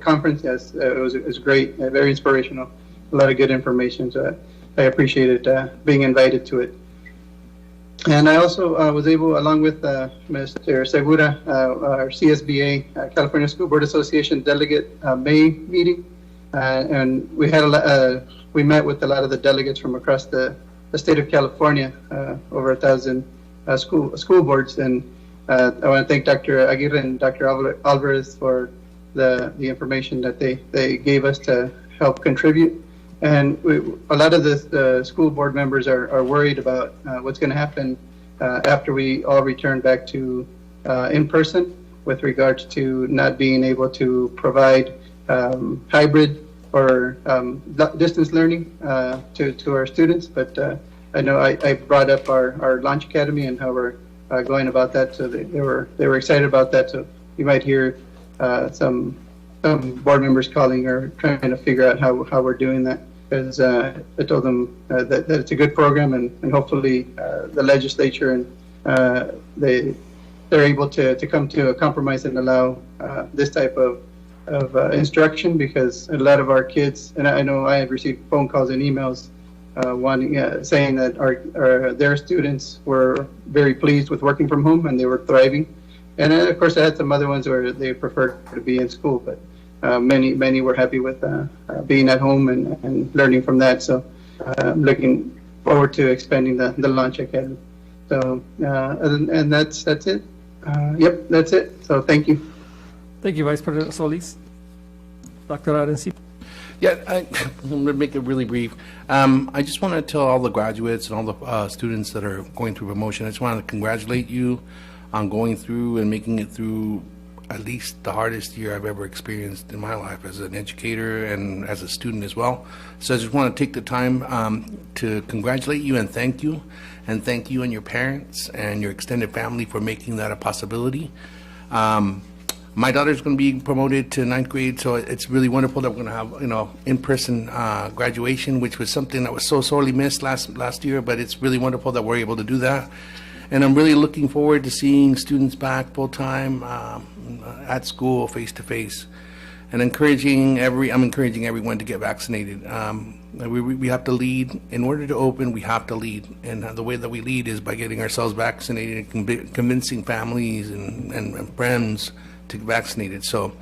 conference, yes, it was great, very inspirational, a lot of good information. So I appreciated being invited to it. And I also was able, along with Mr. Segura, our CSBA, California School Board Association delegate May meeting, and we had we met with a lot of the delegates from across the state of California, over 1,000 school boards, and I want to thank Dr. Aguirre and Dr. Alvarez for the information that they gave us to help contribute. And a lot of the school board members are worried about what's going to happen after we all return back to in person, with regards to not being able to provide hybrid or distance learning to our students. But I know I brought up our Launch Academy and how we're going about that. So they were excited about that. So you might hear some board members calling or trying to figure out how we're doing that. Because I told them that it's a good program, and hopefully the legislature and they're able to come to a compromise and allow this type of instruction, because a lot of our kids, and I know I have received phone calls and emails saying that their students were very pleased with working from home and they were thriving. And of course, I had some other ones where they preferred to be in school, but many were happy with being at home and learning from that. So I'm looking forward to expanding the Launch Academy. So and that's it. Yep, that's it. So thank you. Thank you, Vice President Solis. Dr. Arencibia. Yeah, I'm going to make it really brief. I just want to tell all the graduates and all the students that are going through promotion, I just want to congratulate you on going through and making it through at least the hardest year I've ever experienced in my life as an educator and as a student as well. So I just want to take the time to congratulate you and thank you and your parents and your extended family for making that a possibility. My daughter's going to be promoted to 9th grade, so it's really wonderful that we're going to have, in-person graduation, which was something that was so sorely missed last year, but it's really wonderful that we're able to do that. And I'm really looking forward to seeing students back full-time at school, face-to-face, and I'm encouraging everyone to get vaccinated. We have to lead. In order to open, we have to lead. And the way that we lead is by getting ourselves vaccinated and convincing families and friends to get vaccinated. So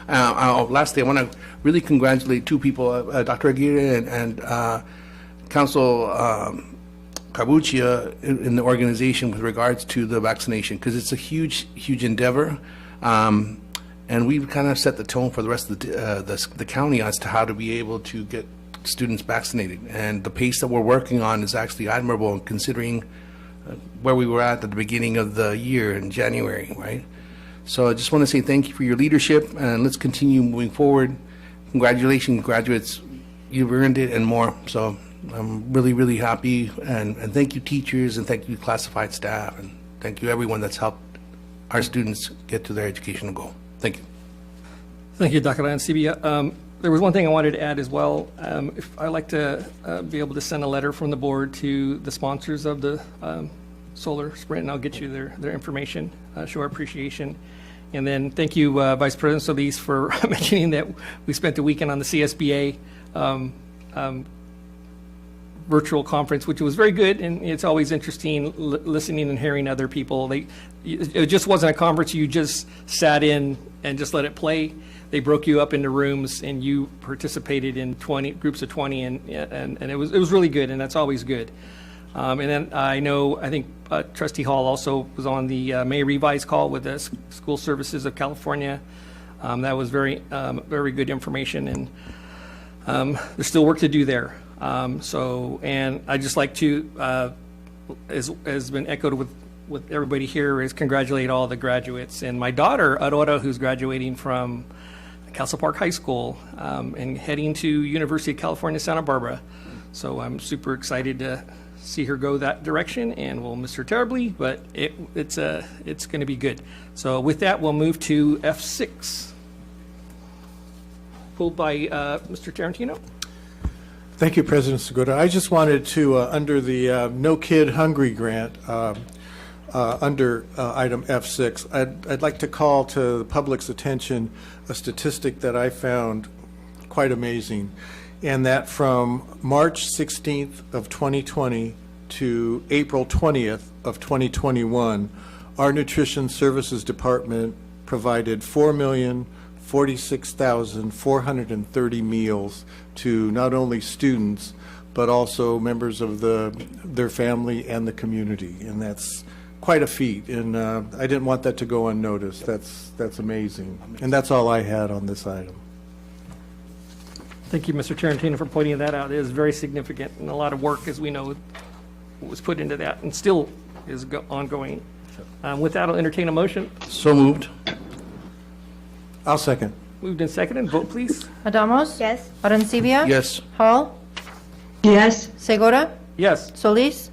lastly, I want to really congratulate two people, Dr. Aguirre and Council Carbuccia in the organization with regards to the vaccination, because it's a huge endeavor. And we've kind of set the tone for the rest of the county as to how to be able to get students vaccinated. And the pace that we're working on is actually admirable, considering where we were at the beginning of the year in January, right? So I just want to say thank you for your leadership, and let's continue moving forward. Congratulations, graduates. You've earned it and more. So I'm really happy, and thank you, teachers, and thank you, classified staff, and thank you, everyone that's helped our students get to their educational goal. Thank you. Thank you, Dr. Arencibia. There was one thing I wanted to add as well. If I'd like to be able to send a letter from the board to the sponsors of the Solar Sprint, and I'll get you their information, show our appreciation. And then thank you, Vice President Solis, for mentioning that we spent the weekend on the CSBA virtual conference, which was very good, and it's always interesting listening and hearing other people. It just wasn't a conference you just sat in and just let it play. They broke you up into rooms, and you participated in groups of 20, and it was really good, and that's always good. And then I think Trustee Hall also was on the May Revise call with the School Services of California. That was very good information, and there's still work to do there. And I just like to, as has been echoed with everybody here, is congratulate all the graduates. And my daughter, Aurora, who's graduating from Castle Park High School and heading to University of California, Santa Barbara. So I'm super excited to see her go that direction, and we'll miss her terribly, but it's going to be good. So with that, we'll move to F6, pulled by Mr. Tarantino. Thank you, President Segura. I just wanted to, under the No Kid Hungry grant, under item F6, I'd like to call to the public's attention a statistic that I found quite amazing, and that from March 16th of 2020 to April 20th of 2021, our Nutrition Services Department provided 4,046,430 meals to not only students, but also members of their family and the community. And that's quite a feat, and I didn't want that to go unnoticed. That's amazing. And that's all I had on this item. Thank you, Mr. Tarantino, for pointing that out. It is very significant, and a lot of work, as we know, was put into that and still is ongoing. With that, I'll entertain a motion. So moved. I'll second. Moved and seconded. Vote, please. Adamos? Yes. Arancibia? Yes. Hall? Yes. Segura? Yes. Solis?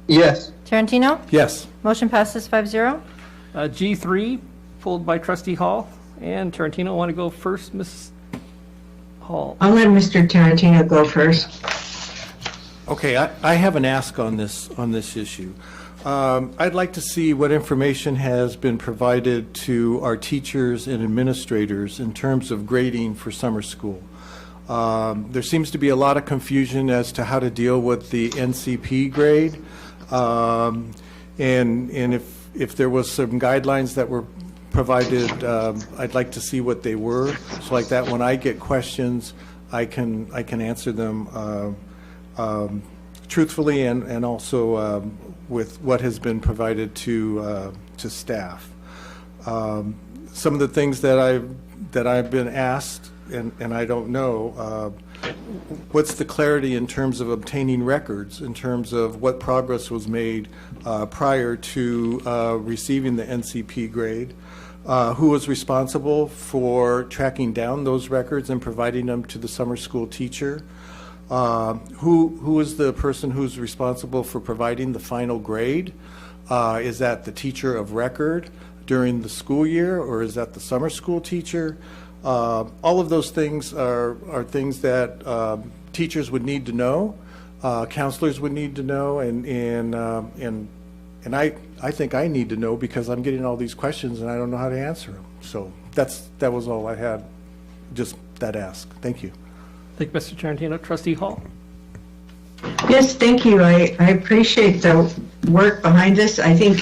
Yes. Tarantino? Yes. Motion passes 5-0. G3, pulled by Trustee Hall. And Tarantino, want to go first, Ms. Hall? I'll let Mr. Tarantino go first. Okay, I have an ask on this issue. I'd like to see what information has been provided to our teachers and administrators in terms of grading for summer school. There seems to be a lot of confusion as to how to deal with the NCP grade. And if there was some guidelines that were provided, I'd like to see what they were. So like that, when I get questions, I can answer them truthfully and also with what has been provided to staff. Some of the things that I've been asked, and I don't know, what's the clarity in terms of obtaining records, in terms of what progress was made prior to receiving the NCP grade? Who was responsible for tracking down those records and providing them to the summer school teacher? Who is the person who's responsible for providing the final grade? Is that the teacher of record during the school year, or is that the summer school teacher? All of those things are things that teachers would need to know, counselors would need to know, and I think I need to know because I'm getting all these questions and I don't know how to answer them. So that was all I had, just that ask. Thank you. Thank you, Mr. Tarantino. Trustee Hall? Yes, thank you. I appreciate the work behind this. I think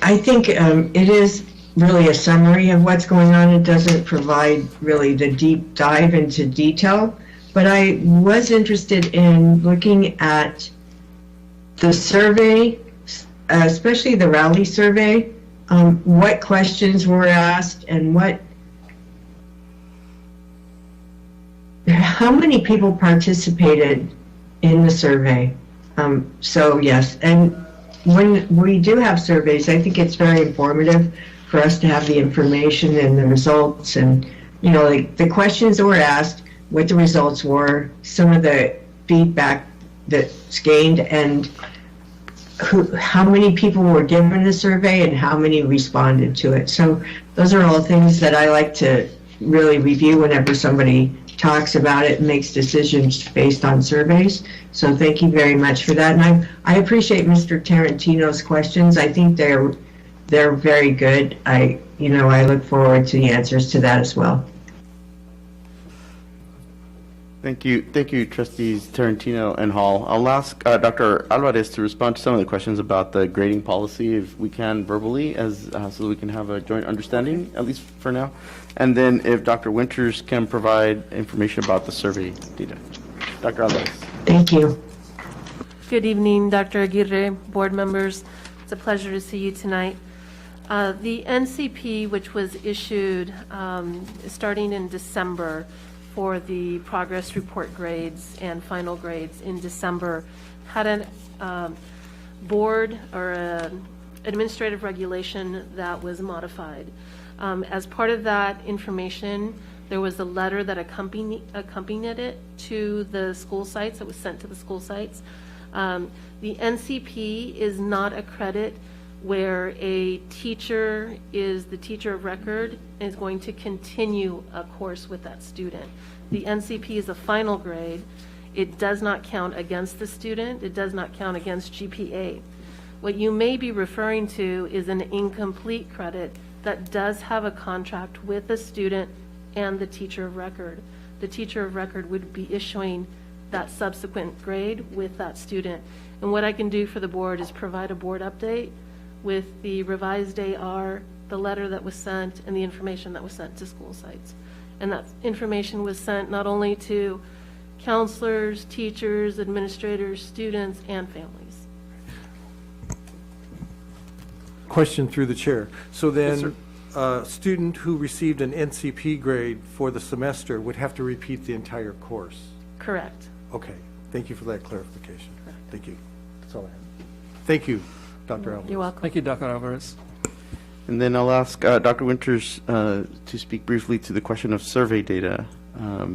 it is really a summary of what's going on. It doesn't provide really the deep dive into detail, but I was interested in looking at the survey, especially the Rowley survey, what questions were asked and how many people participated in the survey. So yes, and when we do have surveys, I think it's very informative for us to have the information and the results and, like the questions that were asked, what the results were, some of the feedback that's gained, and how many people were given the survey and how many responded to it. So those are all things that I like to really review whenever somebody talks about it and makes decisions based on surveys. So thank you very much for that. And I appreciate Mr. Tarantino's questions. I think they're very good. I look forward to the answers to that as well. Thank you, Trustees Tarantino and Hall. I'll ask Dr. Alvarez to respond to some of the questions about the grading policy, if we can verbally, so that we can have a joint understanding, at least for now. And then if Dr. Winters can provide information about the survey data. Dr. Alvarez. Thank you. Good evening, Dr. Aguirre, board members. It's a pleasure to see you tonight. The NCP, which was issued starting in December for the progress report grades and final grades in December, had a board or an administrative regulation that was modified. As part of that information, there was a letter that accompanied it to the school sites. It was sent to the school sites. The NCP is not a credit where a teacher is the teacher of record and is going to continue a course with that student. The NCP is a final grade. It does not count against the student. It does not count against GPA. What you may be referring to is an incomplete credit that does have a contract with the student and the teacher of record. The teacher of record would be issuing that subsequent grade with that student. And what I can do for the board is provide a board update with the revised AR, the letter that was sent, and the information that was sent to school sites. And that information was sent not only to counselors, teachers, administrators, students, and families. Question through the chair. So then, a student who received an NCP grade for the semester would have to repeat the entire course? Correct. Okay, thank you for that clarification. Thank you. That's all I have. Thank you, Dr. Alvarez. You're welcome. Thank you, Dr. Alvarez. And then I'll ask Dr. Winters to speak briefly to the question of survey data.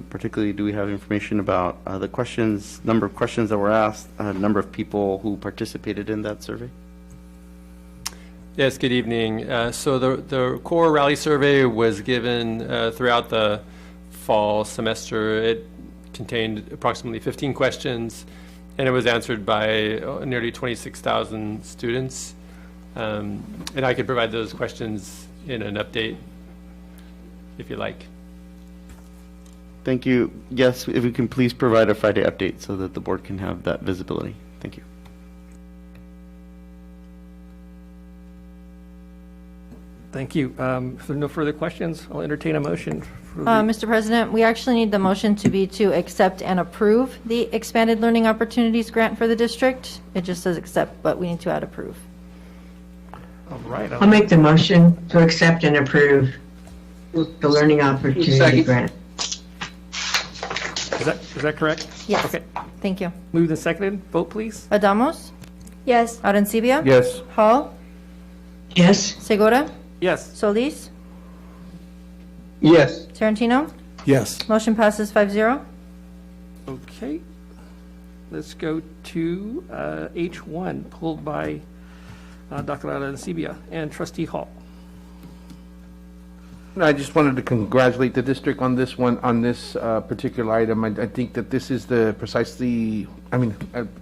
Particularly, do we have information about the questions, number of questions that were asked, number of people who participated in that survey? Yes, good evening. So the core rally survey was given throughout the fall semester. It contained approximately 15 questions, and it was answered by nearly 26,000 students. And I could provide those questions in an update if you like. Thank you. Yes, if you can please provide a Friday update so that the board can have that visibility. Thank you. Thank you. If there are no further questions, I'll entertain a motion. Mr. President, we actually need the motion to be to accept and approve the Expanded Learning Opportunities Grant for the district. It just says accept, but we need to add approve. All right. I'll make the motion to accept and approve the Learning Opportunity Grant. Is that correct? Yes. Okay. Thank you. Moved and seconded. Vote, please. Adamos? Yes. Arencibia? Yes. Hall? Yes. Segura? Yes. Solis? Yes. Tarantino? Yes. Motion passes 5-0. Okay. Let's go to H1, pulled by Dr. Arencibia and Trustee Hall. I just wanted to congratulate the district on this one, on this particular item. I think that this is the precisely,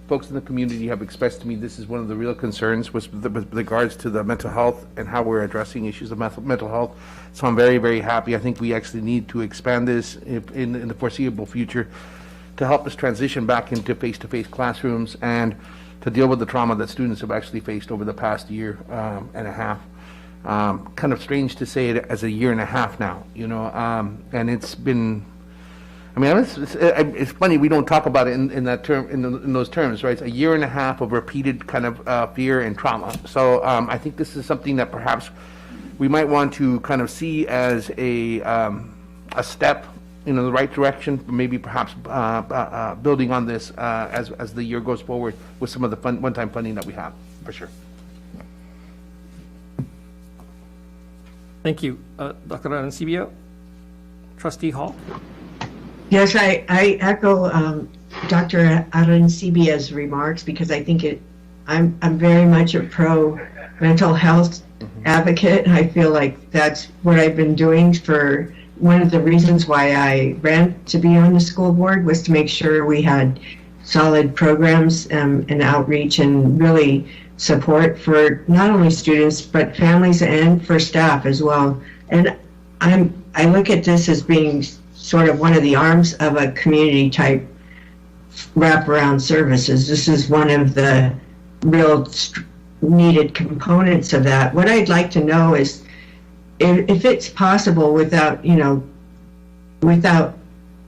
folks in the community have expressed to me this is one of the real concerns with regards to the mental health and how we're addressing issues of mental health. So I'm very, very happy. I think we actually need to expand this in the foreseeable future to help us transition back into face-to-face classrooms and to deal with the trauma that students have actually faced over the past year and a half. Kind of strange to say it as a year and a half now, and it's been, it's funny we don't talk about it in that term, in those terms, right? It's a year and a half of repeated kind of fear and trauma. So I think this is something that perhaps we might want to kind of see as a step in the right direction, maybe perhaps building on this as the year goes forward with some of the one-time funding that we have, for sure. Thank you. Dr. Arencibia, Trustee Hall. Yes, I echo Dr. Arencibia's remarks because I think I'm very much a pro mental health advocate. I feel like that's what I've been doing for one of the reasons why I ran to be on the school board was to make sure we had solid programs and outreach and really support for not only students but families and for staff as well. And I look at this as being sort of one of the arms of a community type wraparound services. This is one of the real needed components of that. What I'd like to know is if it's possible without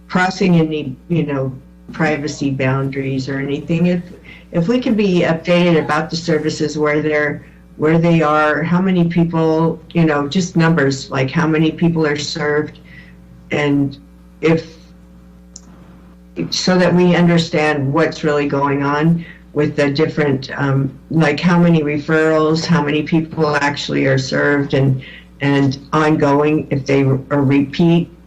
crossing any privacy boundaries or anything, if we can be updated about the services, where they are, how many people, just numbers, like how many people are served, and so that we understand what's really going on with the different, like how many referrals, how many people actually are served, and ongoing, if they are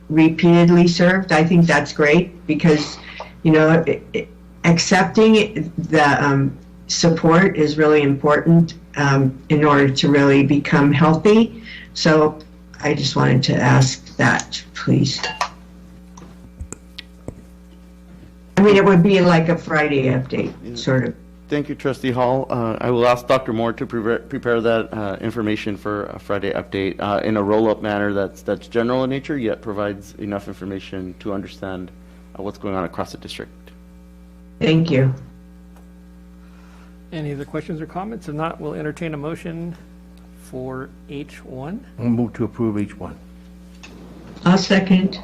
repeatedly served. I think that's great because, accepting the support is really important in order to really become healthy. So I just wanted to ask that, please. It would be like a Friday update, sort of. Thank you, Trustee Hall. I will ask Dr. Moore to prepare that information for a Friday update in a roll-up manner that's general in nature, yet provides enough information to understand what's going on across the district. Thank you. Any other questions or comments? If not, we'll entertain a motion for H1. I'll move to approve H1. I'll second.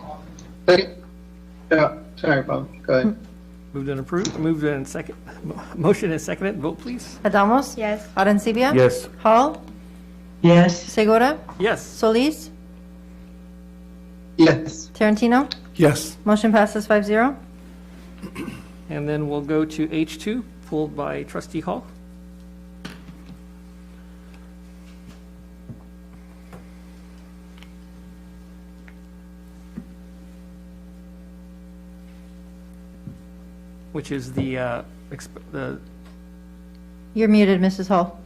Sorry, Bob. Go ahead. Moved and approved. Moved and second. Motion is seconded. Vote, please. Adamos? Yes. Arencibia? Yes. Hall? Yes. Segura? Yes. Solis? Yes. Tarantino? Yes. Motion passes 5-0. And then we'll go to H2, pulled by Trustee Hall. Which is the You're muted, Mrs. Hall.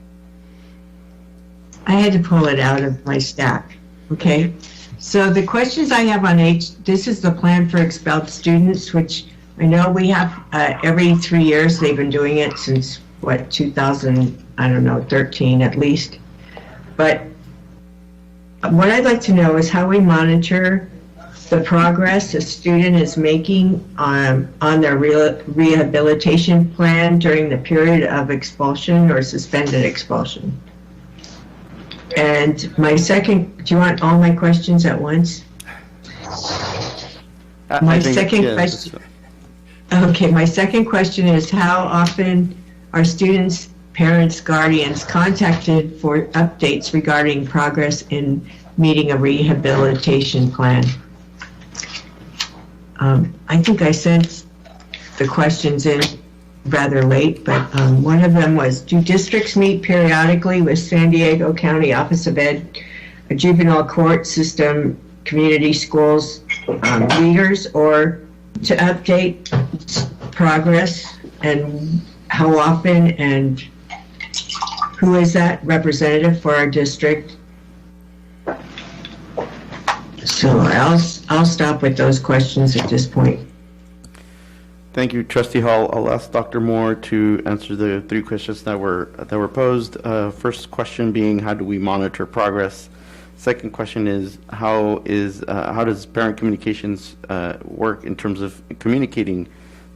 I had to pull it out of my stack. Okay. So the questions I have on H, this is the plan for expelled students, which I know we have every 3 years. They've been doing it since, 2013 at least. But what I'd like to know is how we monitor the progress a student is making on their rehabilitation plan during the period of expulsion or suspended expulsion. And my second, do you want all my questions at once? My second question. Okay, my second question is how often are students, parents, guardians contacted for updates regarding progress in meeting a rehabilitation plan? I think I sent the questions in rather late, but one of them was, do districts meet periodically with San Diego County Office of Ed, a juvenile court system, community schools, leaders, or to update progress, and how often, and who is that representative for our district? So I'll stop with those questions at this point. Thank you, Trustee Hall. I'll ask Dr. Moore to answer the 3 questions that were posed. First question being, how do we monitor progress? Second question is, how does parent communications work in terms of communicating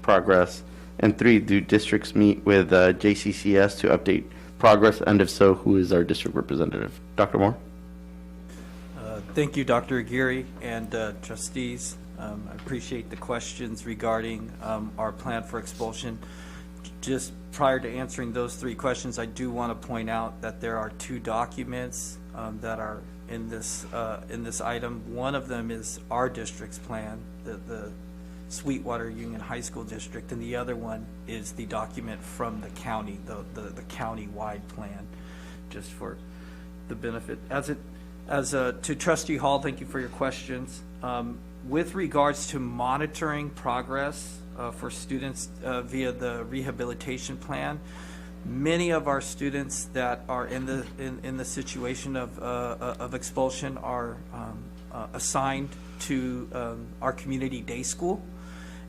progress? And 3, do districts meet with JCCS to update progress? And if so, who is our district representative? Dr. Moore? Thank you, Dr. Aguirre and trustees. I appreciate the questions regarding our plan for expulsion. Just prior to answering those 3 questions, I do want to point out that there are 2 documents that are in this item. One of them is our district's plan, the Sweetwater Union High School District, and the other one is the document from the county, the county-wide plan, just for the benefit. To Trustee Hall, thank you for your questions. With regards to monitoring progress for students via the rehabilitation plan, many of our students that are in the situation of expulsion are assigned to our community day school,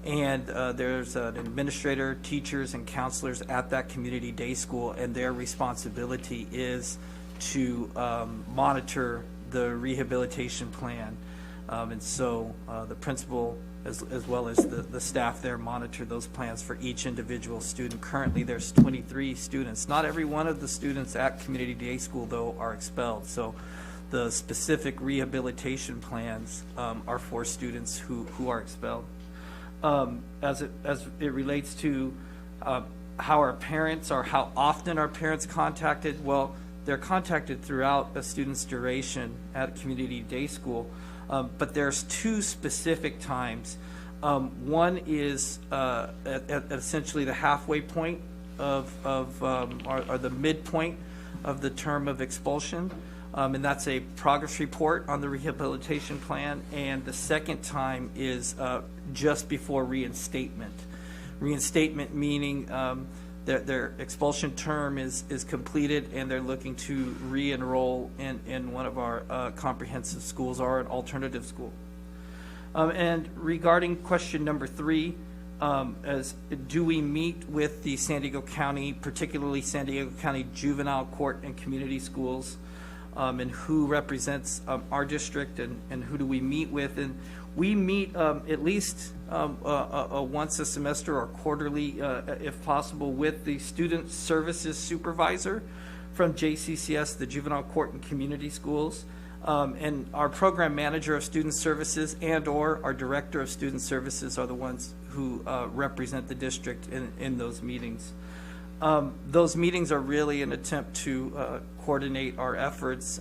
and there's an administrator, teachers, and counselors at that community day school, and their responsibility is to monitor the rehabilitation plan. And so the principal, as well as the staff there, monitor those plans for each individual student. Currently, there's 23 students. Not every one of the students at community day school, though, are expelled. So the specific rehabilitation plans are for students who are expelled. As it relates to how our parents, or how often our parents contacted, well, they're contacted throughout a student's duration at community day school. But there's 2 specific times. One is at essentially the halfway point or the midpoint of the term of expulsion, and that's a progress report on the rehabilitation plan. And the second time is just before reinstatement. Reinstatement meaning their expulsion term is completed and they're looking to re-enroll in one of our comprehensive schools or an alternative school. And regarding question number 3, do we meet with the San Diego County, particularly San Diego County Juvenile Court and Community Schools, and who represents our district, and who do we meet with? And We meet at least once a semester or quarterly, if possible, with the Student Services Supervisor from JCCS, the Juvenile Court and Community Schools, and our Program Manager of Student Services and/or our Director of Student Services are the ones who represent the district in those meetings. Those meetings are really an attempt to coordinate our efforts.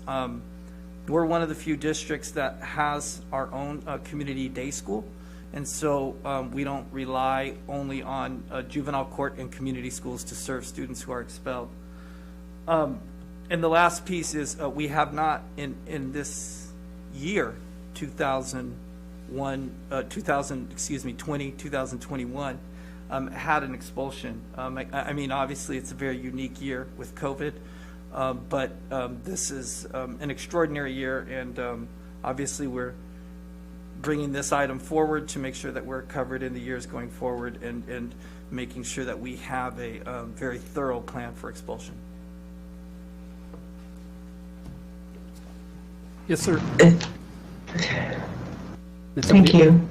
We're one of the few districts that has our own community day school, and so we don't rely only on juvenile court and community schools to serve students who are expelled. And the last piece is we have not in this year 2021 had an expulsion. I mean, obviously it's a very unique year with COVID, but this is an extraordinary year, and obviously we're bringing this item forward to make sure that we're covered in the years going forward, and making sure that we have a very thorough plan for expulsion. Yes, sir. Thank you.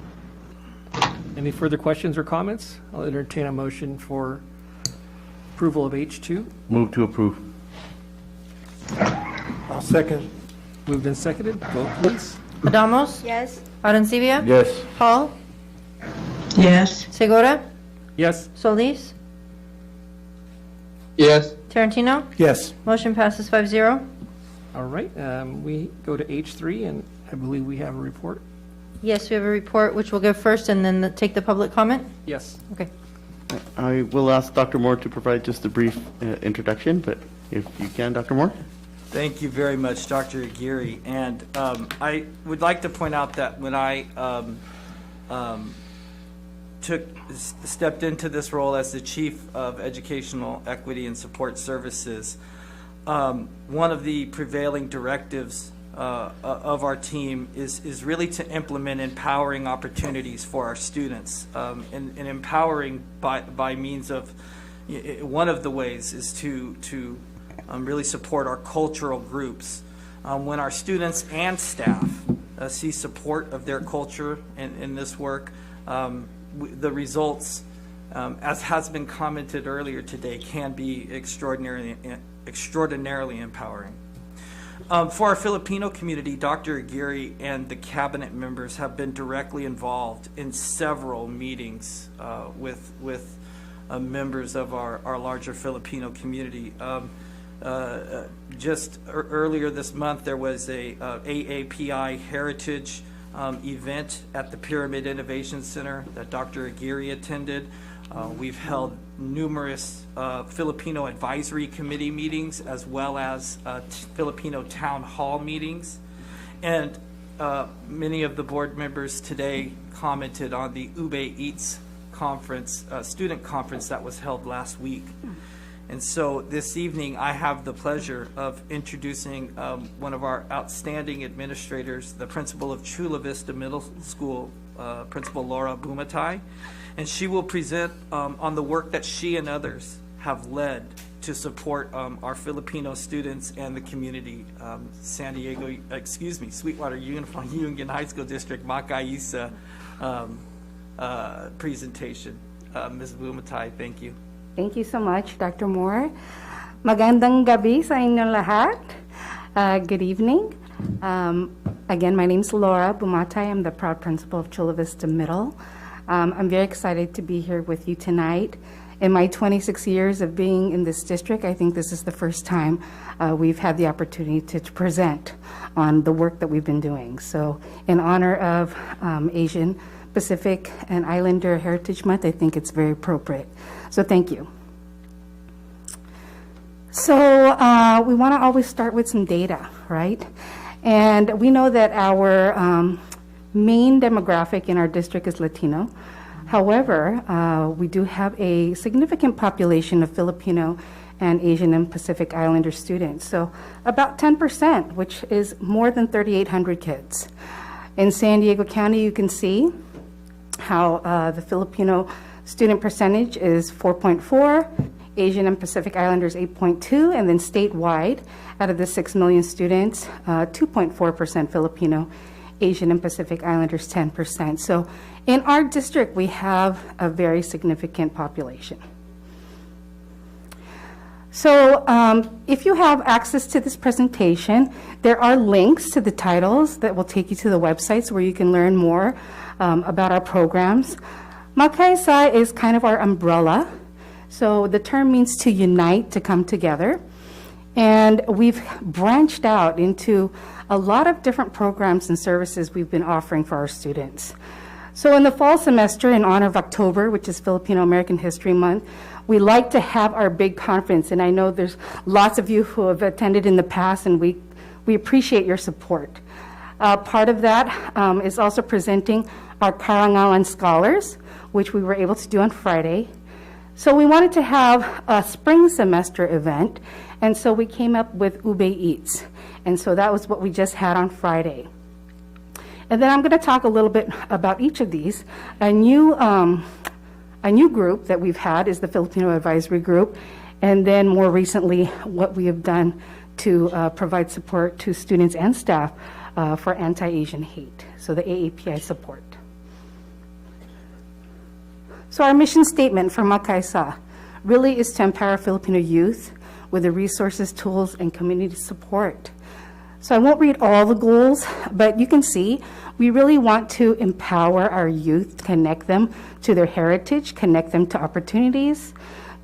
Any further questions or comments? I'll entertain a motion for approval of H2. Move to approve. I'll second. Moved and seconded. Vote, please. Adamos? Yes. Arencibia? Yes. Paul? Yes. Segura? Yes. Solis? Yes. Tarantino? Yes. Motion passes 5-0. All right. We go to H3, and I believe we have a report. Yes, we have a report which we'll give first and then take the public comment. Yes. Okay. I will ask Dr. Moore to provide just a brief introduction, but if you can, Dr. Moore. Thank you very much, Dr. Aguirre. And I would like to point out that when I stepped into this role as the Chief of Educational Equity and Support Services, one of the prevailing directives of our team is really to implement empowering opportunities for our students, and empowering by means of, one of the ways is to really support our cultural groups. When our students and staff see support of their culture in this work, the results, as has been commented earlier today, can be extraordinarily empowering. For our Filipino community, Dr. Aguirre and the cabinet members have been directly involved in several meetings with members of our larger Filipino community. Just earlier this month, there was a AAPI Heritage event at the Pyramid Innovation Center that Dr. Aguirre attended. We've held numerous Filipino Advisory Committee meetings, as well as Filipino Town Hall meetings. And many of the board members today commented on the Ube Eats conference, student conference that was held last week. And so this evening, I have the pleasure of introducing one of our outstanding administrators, the principal of Chula Vista Middle School, Principal Laura Bumatay. And she will present on the work that she and others have led to support our Filipino students and the community. Sweetwater Union High School District, Makaisa presentation. Ms. Bumatay, thank you. Thank you so much, Dr. Moore. Magandang gabi sa inyong lahat. Good evening. Again, my name is Laura Bumatay. I'm the proud principal of Chula Vista Middle. I'm very excited to be here with you tonight. In my 26 years of being in this district, I think this is the first time we've had the opportunity to present on the work that we've been doing. So in honor of Asian Pacific and Islander Heritage Month, I think it's very appropriate. So thank you. So we want to always start with some data, right? And we know that our main demographic in our district is Latino. However, we do have a significant population of Filipino and Asian and Pacific Islander students. So about 10%, which is more than 3,800 kids. In San Diego County, you can see how the Filipino student percentage is 4.4, Asian and Pacific Islanders 8.2, and then statewide, out of the 6 million students, 2.4% Filipino Asian and Pacific Islanders 10%. So in our district, we have a very significant population. So if you have access to this presentation, there are links to the titles that will take you to the websites where you can learn more about our programs. Makaisa is kind of our umbrella. So the term means to unite, to come together. And we've branched out into a lot of different programs and services we've been offering for our students. So in the fall semester, in honor of October, which is Filipino American History Month, we like to have our big conference. And I know there's lots of you who have attended in the past, and we appreciate your support. Part of that is also presenting our Karangalan Scholars, which we were able to do on Friday. So we wanted to have a spring semester event, and so we came up with Ube Eats. And so that was what we just had on Friday. And then I'm going to talk a little bit about each of these. A new group that we've had is the Filipino Advisory Group, and then more recently what we have done to provide support to students and staff for anti-Asian hate, so the AAPI support. So our mission statement for Makaisa really is to empower Filipino youth with the resources, tools, and community support. So I won't read all the goals, but you can see we really want to empower our youth, connect them to their heritage, connect them to opportunities,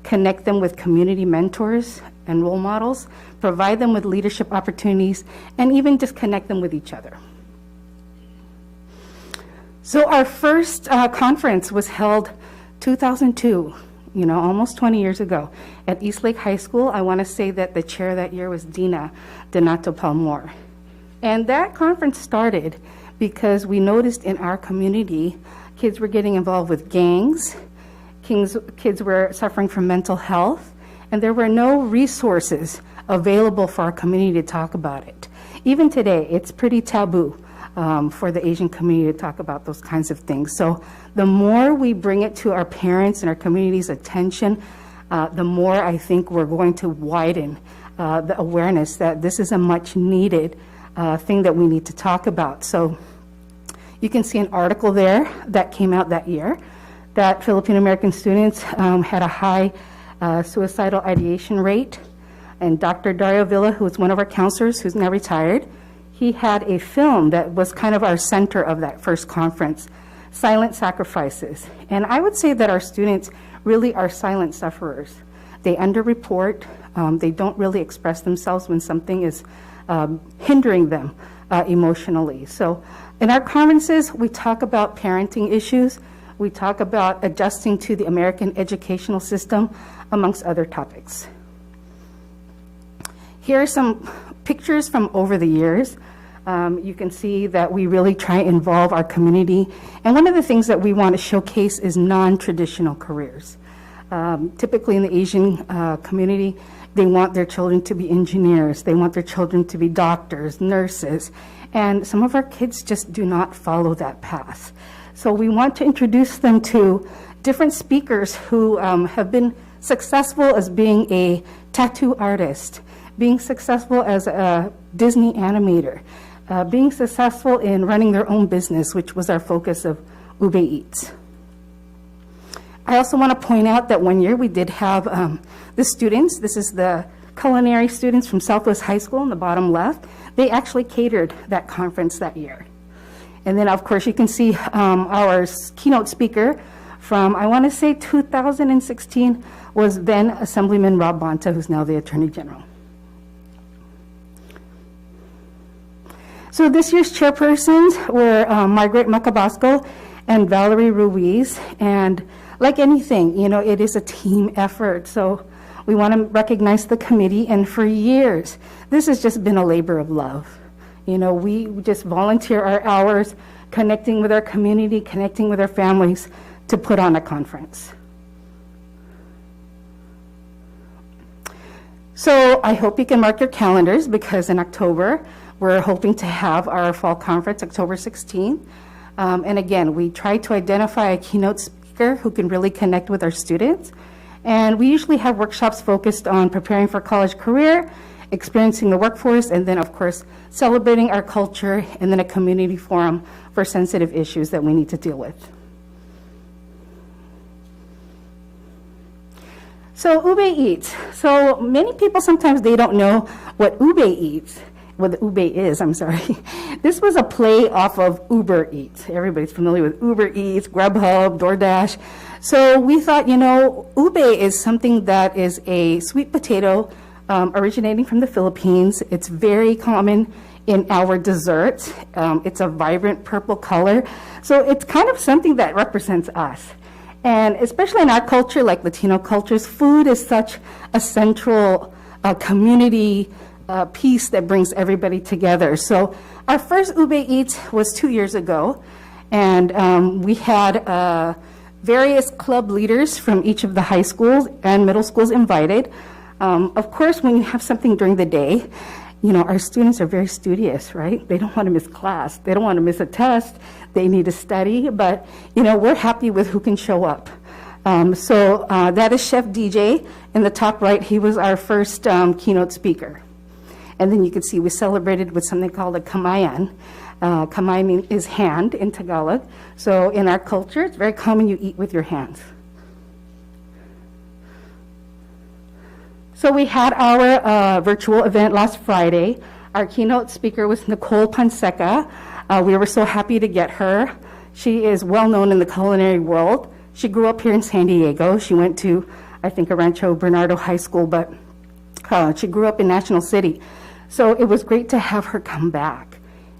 connect them with community mentors and role models, provide them with leadership opportunities, and even just connect them with each other. So our first conference was held 2002, almost 20 years ago at Eastlake High School. I want to say that the chair that year was Dina Donato Palmore. And that conference started because we noticed in our community, kids were getting involved with gangs, kids were suffering from mental health, and there were no resources available for our community to talk about it. Even today, it's pretty taboo for the Asian community to talk about those kinds of things. So the more we bring it to our parents and our community's attention, the more I think we're going to widen the awareness that this is a much needed thing that we need to talk about. So you can see an article there that came out that year that Filipino American students had a high suicidal ideation rate. And Dr. Dario Villa, who is one of our counselors who's now retired, he had a film that was kind of our center of that first conference, Silent Sacrifices. And I would say that our students really are silent sufferers. They underreport. They don't really express themselves when something is hindering them emotionally. So in our conferences, we talk about parenting issues. We talk about adjusting to the American educational system, amongst other topics. Here are some pictures from over the years. You can see that we really try to involve our community. And one of the things that we want to showcase is non-traditional careers. Typically in the Asian community, they want their children to be engineers. They want their children to be doctors, nurses. And some of our kids just do not follow that path. So we want to introduce them to different speakers who have been successful as being a tattoo artist, being successful as a Disney animator, being successful in running their own business, which was our focus of Ube Eats. I also want to point out that one year we did have the students, this is the culinary students from Southwest High School in the bottom left, they actually catered that conference that year. And then of course you can see our keynote speaker from, I want to say 2016, was then Assemblyman Rob Bonta, who's now the Attorney General. So this year's chairpersons were Margaret Macabasco and Valerie Ruiz. And like anything, it is a team effort. So we want to recognize the committee. And for years, this has just been a labor of love. We just volunteer our hours, connecting with our community, connecting with our families to put on a conference. So I hope you can mark your calendars, because in October, we're hoping to have our fall conference, October 16th. And again, we try to identify a keynote speaker who can really connect with our students. And we usually have workshops focused on preparing for college career experiencing the workforce, and then, of course, celebrating our culture, and then a community forum for sensitive issues that we need to deal with. So Ube Eats. So many people sometimes they don't know what Ube Eats, what Ube is, I'm sorry. This was a play off of Uber Eats. Everybody's familiar with Uber Eats, Grubhub, DoorDash. So we thought, Ube is something that is a sweet potato originating from the Philippines. It's very common in our desserts. It's a vibrant purple color. So it's kind of something that represents us. And especially in our culture, like Latino cultures, food is such a central community piece that brings everybody together. So our first Ube Eats was 2 years ago, and we had various club leaders from each of the high schools and middle schools invited. Of course, when you have something during the day, our students are very studious, right? They don't want to miss class. They don't want to miss a test. They need to study, but, we're happy with who can show up. So that is Chef DJ in the top right. He was our first keynote speaker. And then you can see we celebrated with something called a kamayan. Kamay is hand in Tagalog. So in our culture, it's very common you eat with your hands. So we had our virtual event last Friday. Our keynote speaker was Nicole Panseca. We were so happy to get her. She is well known in the culinary world. She grew up here in San Diego. She went to, I think, Rancho Bernardo High School, but she grew up in National City. So it was great to have her come back.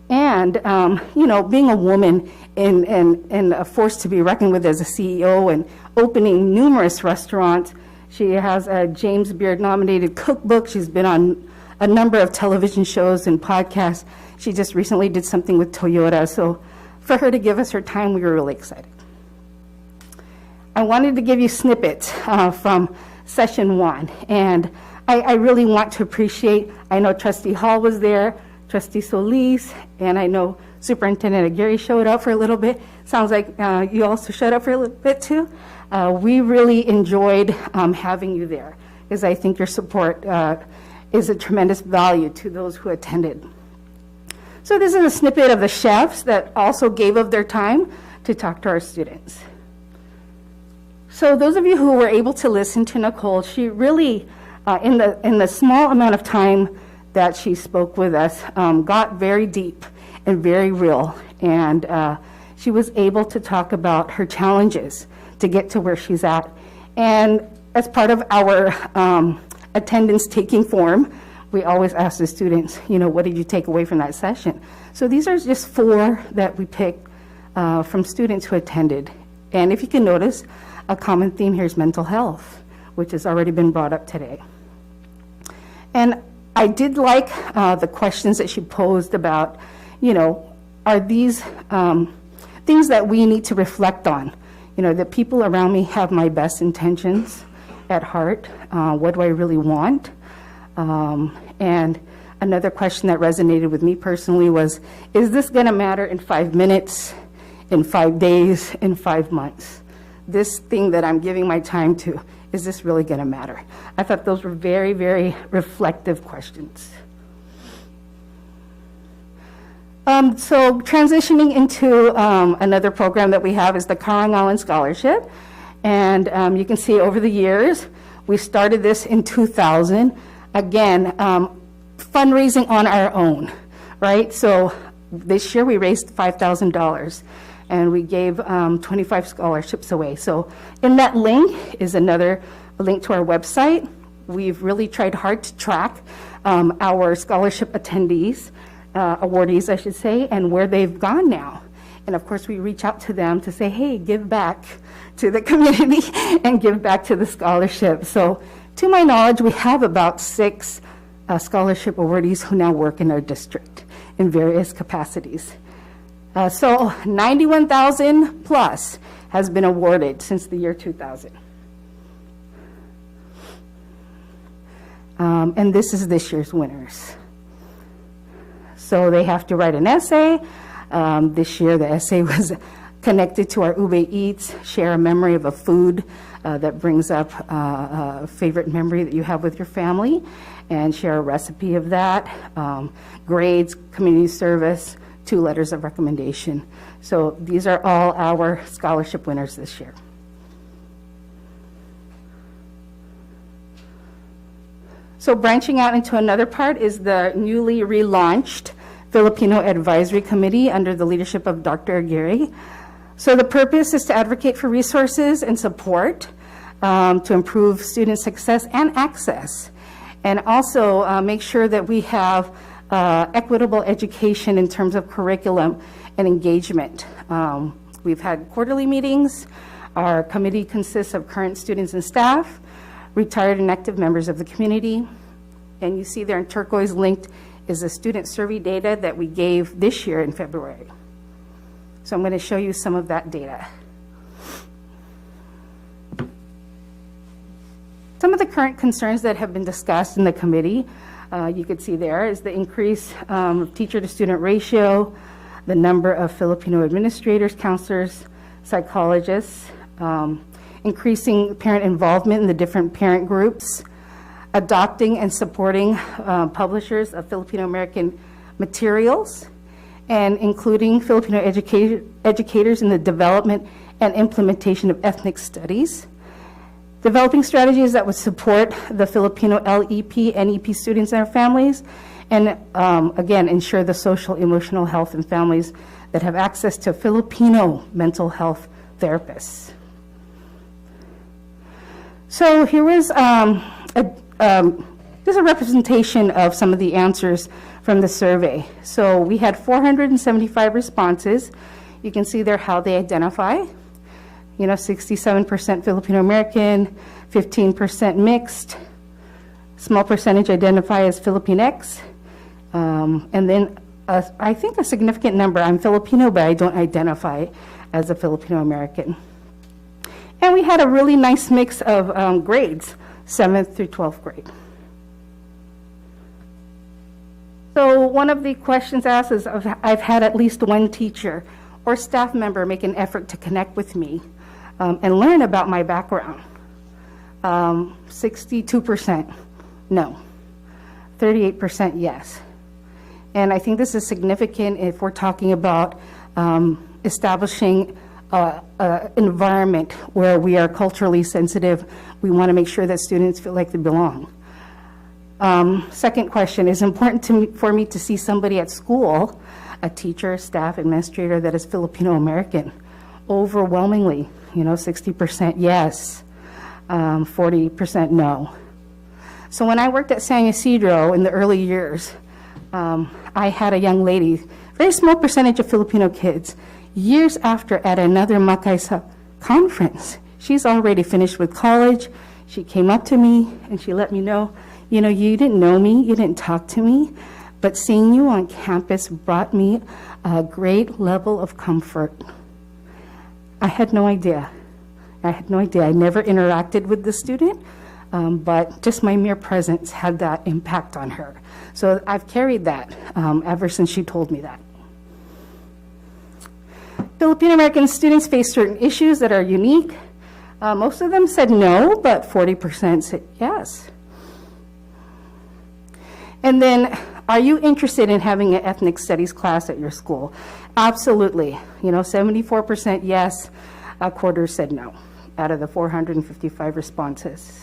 And, being a woman and a force to be reckoned with as a CEO and opening numerous restaurants. She has a James Beard nominated cookbook. She's been on a number of television shows and podcasts. She just recently did something with Toyota. So for her to give us her time, we were really excited. I wanted to give you snippets from session 1. And I really want to appreciate, I know Trustee Hall was there, Trustee Solis, and I know Superintendent Aguirre showed up for a little bit. Sounds like you also showed up for a little bit too. We really enjoyed having you there, because I think your support is a tremendous value to those who attended. So this is a snippet of the chefs that also gave of their time to talk to our students. So those of you who were able to listen to Nicole, she really, in the small amount of time that she spoke with us, got very deep and very real. And she was able to talk about her challenges to get to where she's at. And as part of our attendance taking form, we always ask the students, what did you take away from that session? So these are just 4 that we picked from students who attended. And if you can notice, a common theme here is mental health, which has already been brought up today. And I did like the questions that she posed about, are these things that we need to reflect on? The people around me have my best intentions at heart. What do I really want? And another question that resonated with me personally was, is this going to matter in 5 minutes, in 5 days, in 5 months? This thing that I'm giving my time to, is this really going to matter? I thought those were very, very reflective questions. So transitioning into another program that we have is the Caron Scholarship. And you can see over the years, we started this in 2000. Again, fundraising on our own, right? So this year we raised $5,000 and we gave 25 scholarships away. So in that link is a link to our website. We've really tried hard to track our scholarship attendees, awardees, I should say, and where they've gone now. And of course, we reach out to them to say, hey, give back to the community and give back to the scholarship. So to my knowledge, we have about 6 scholarship awardees who now work in our district in various capacities. So 91,000 plus has been awarded since the year 2000. And this is this year's winners. So they have to write an essay. This year the essay was connected to our Ube Eats, share a memory of a food that brings up a favorite memory that you have with your family. and share a recipe of that, grades, community service, 2 letters of recommendation. So these are all our scholarship winners this year. So branching out into another part is the newly relaunched Filipino Advisory Committee under the leadership of Dr. Aguirre. So the purpose is to advocate for resources and support to improve student success and access, and also make sure that we have equitable education in terms of curriculum and engagement. We've had quarterly meetings. Our committee consists of current students and staff, retired and active members of the community. And you see there in turquoise linked is the student survey data that we gave this year in February. So I'm going to show you some of that data. Some of the current concerns that have been discussed in the committee, you could see there, is the increase of teacher-to-student ratio, the number of Filipino administrators, counselors, psychologists, increasing parent involvement in the different parent groups, adopting and supporting publishers of Filipino-American materials, and including Filipino educators in the development and implementation of ethnic studies, developing strategies that would support the Filipino LEP, NEP students and their families, and again, ensure the social, emotional health and families that have access to Filipino mental health therapists. So here is there's a representation of some of the answers from the survey. So we had 475 responses. You can see there how they identify. 67% Filipino American, 15% mixed, small percentage identify as Filipinx, and then I think a significant number, I'm Filipino, but I don't identify as a Filipino American. And we had a really nice mix of grades, 7th through 12th grade. So one of the questions asked is, I've had at least one teacher or staff member make an effort to connect with me and learn about my background. 62% no, 38% yes. And I think this is significant if we're talking about establishing an environment where we are culturally sensitive. We want to make sure that students feel like they belong. Second question, is it important for me to see somebody at school, a teacher, staff, administrator that is Filipino American? Overwhelmingly, 60% yes, 40% no. So when I worked at San Ysidro in the early years, I had a young lady, very small percentage of Filipino kids, years after at another Makaisa conference. She's already finished with college. She came up to me and she let me know, you didn't know me, you didn't talk to me, but seeing you on campus brought me a great level of comfort. I had no idea. I never interacted with the student, but just my mere presence had that impact on her. So I've carried that ever since she told me that. Filipino American students face certain issues that are unique. Most of them said no, but 40% said yes. And then, are you interested in having an ethnic studies class at your school? Absolutely. 74% yes, a quarter said no out of the 455 responses.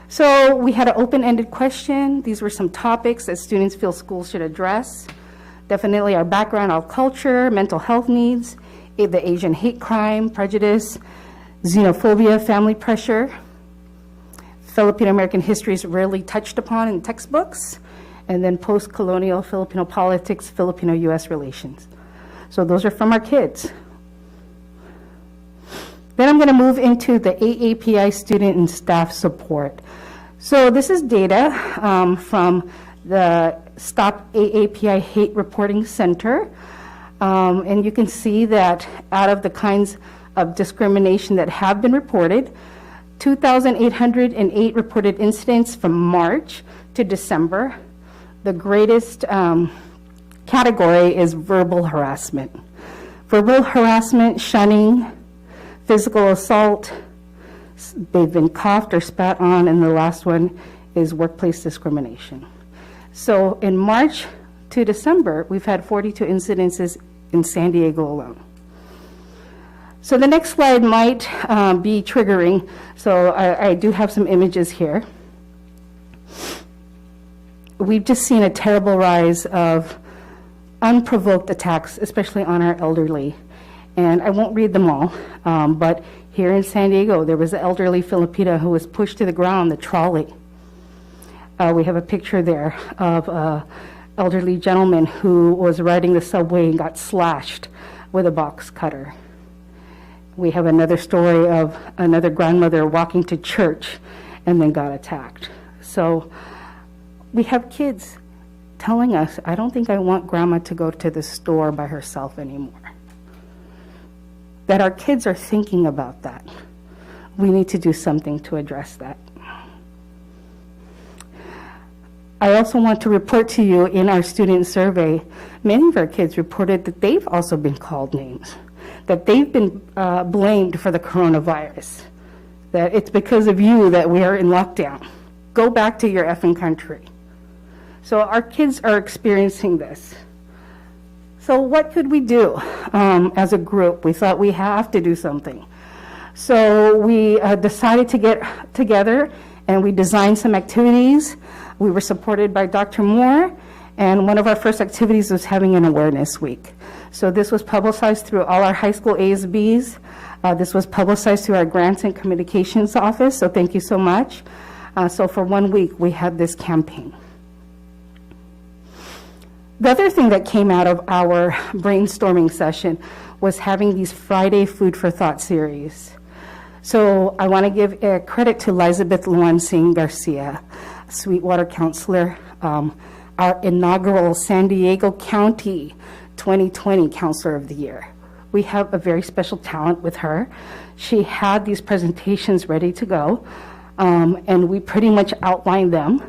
So we had an open-ended question. These were some topics that students feel schools should address. Definitely our background, our culture, mental health needs, the Asian hate crime, prejudice, xenophobia, family pressure. Filipino American history is rarely touched upon in textbooks, and then post-colonial Filipino politics, Filipino-U.S. relations. So those are from our kids. Then I'm going to move into the AAPI student and staff support. So this is data from the Stop AAPI Hate Reporting Center. And you can see that out of the kinds of discrimination that have been reported, 2,808 reported incidents from March to December. The greatest category is verbal harassment. Verbal harassment, shunning, physical assault, they've been coughed or spat on, and the last one is workplace discrimination. So in March to December, we've had 42 incidences in San Diego alone. So the next slide might be triggering, so I do have some images here. We've just seen a terrible rise of unprovoked attacks, especially on our elderly. And I won't read them all, but here in San Diego, there was an elderly Filipina who was pushed to the ground, the trolley. We have a picture there of an elderly gentleman who was riding the subway and got slashed with a box cutter. We have another story of another grandmother walking to church and then got attacked. So we have kids telling us, I don't think I want grandma to go to the store by herself anymore. That our kids are thinking about that. We need to do something to address that. I also want to report to you in our student survey, many of our kids reported that they've also been called names, that they've been blamed for the coronavirus, that it's because of you that we are in lockdown. Go back to your effing country. So our kids are experiencing this. So what could we do as a group? We thought we have to do something. So we decided to get together and we designed some activities. We were supported by Dr. Moore, and one of our first activities was having an awareness week. So this was publicized through all our high school ASBs. This was publicized through our grants and communications office, so thank you so much. So for 1 week, we had this campaign. The other thing that came out of our brainstorming session was having these Friday Food for Thought series. So I want to give credit to Elizabeth Luan Singh Garcia, Sweetwater counselor, our inaugural San Diego County 2020 Counselor of the Year. We have a very special talent with her. She had these presentations ready to go, and we pretty much outlined them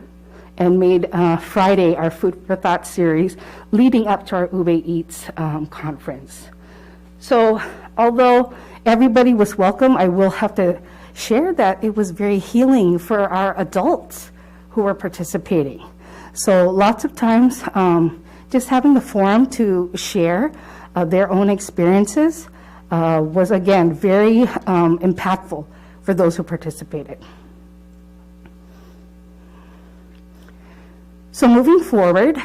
and made Friday our Food for Thought series leading up to our Ube Eats conference. So although everybody was welcome, I will have to share that it was very healing for our adults who were participating. So lots of times just having the forum to share their own experiences was again very impactful for those who participated. So moving forward,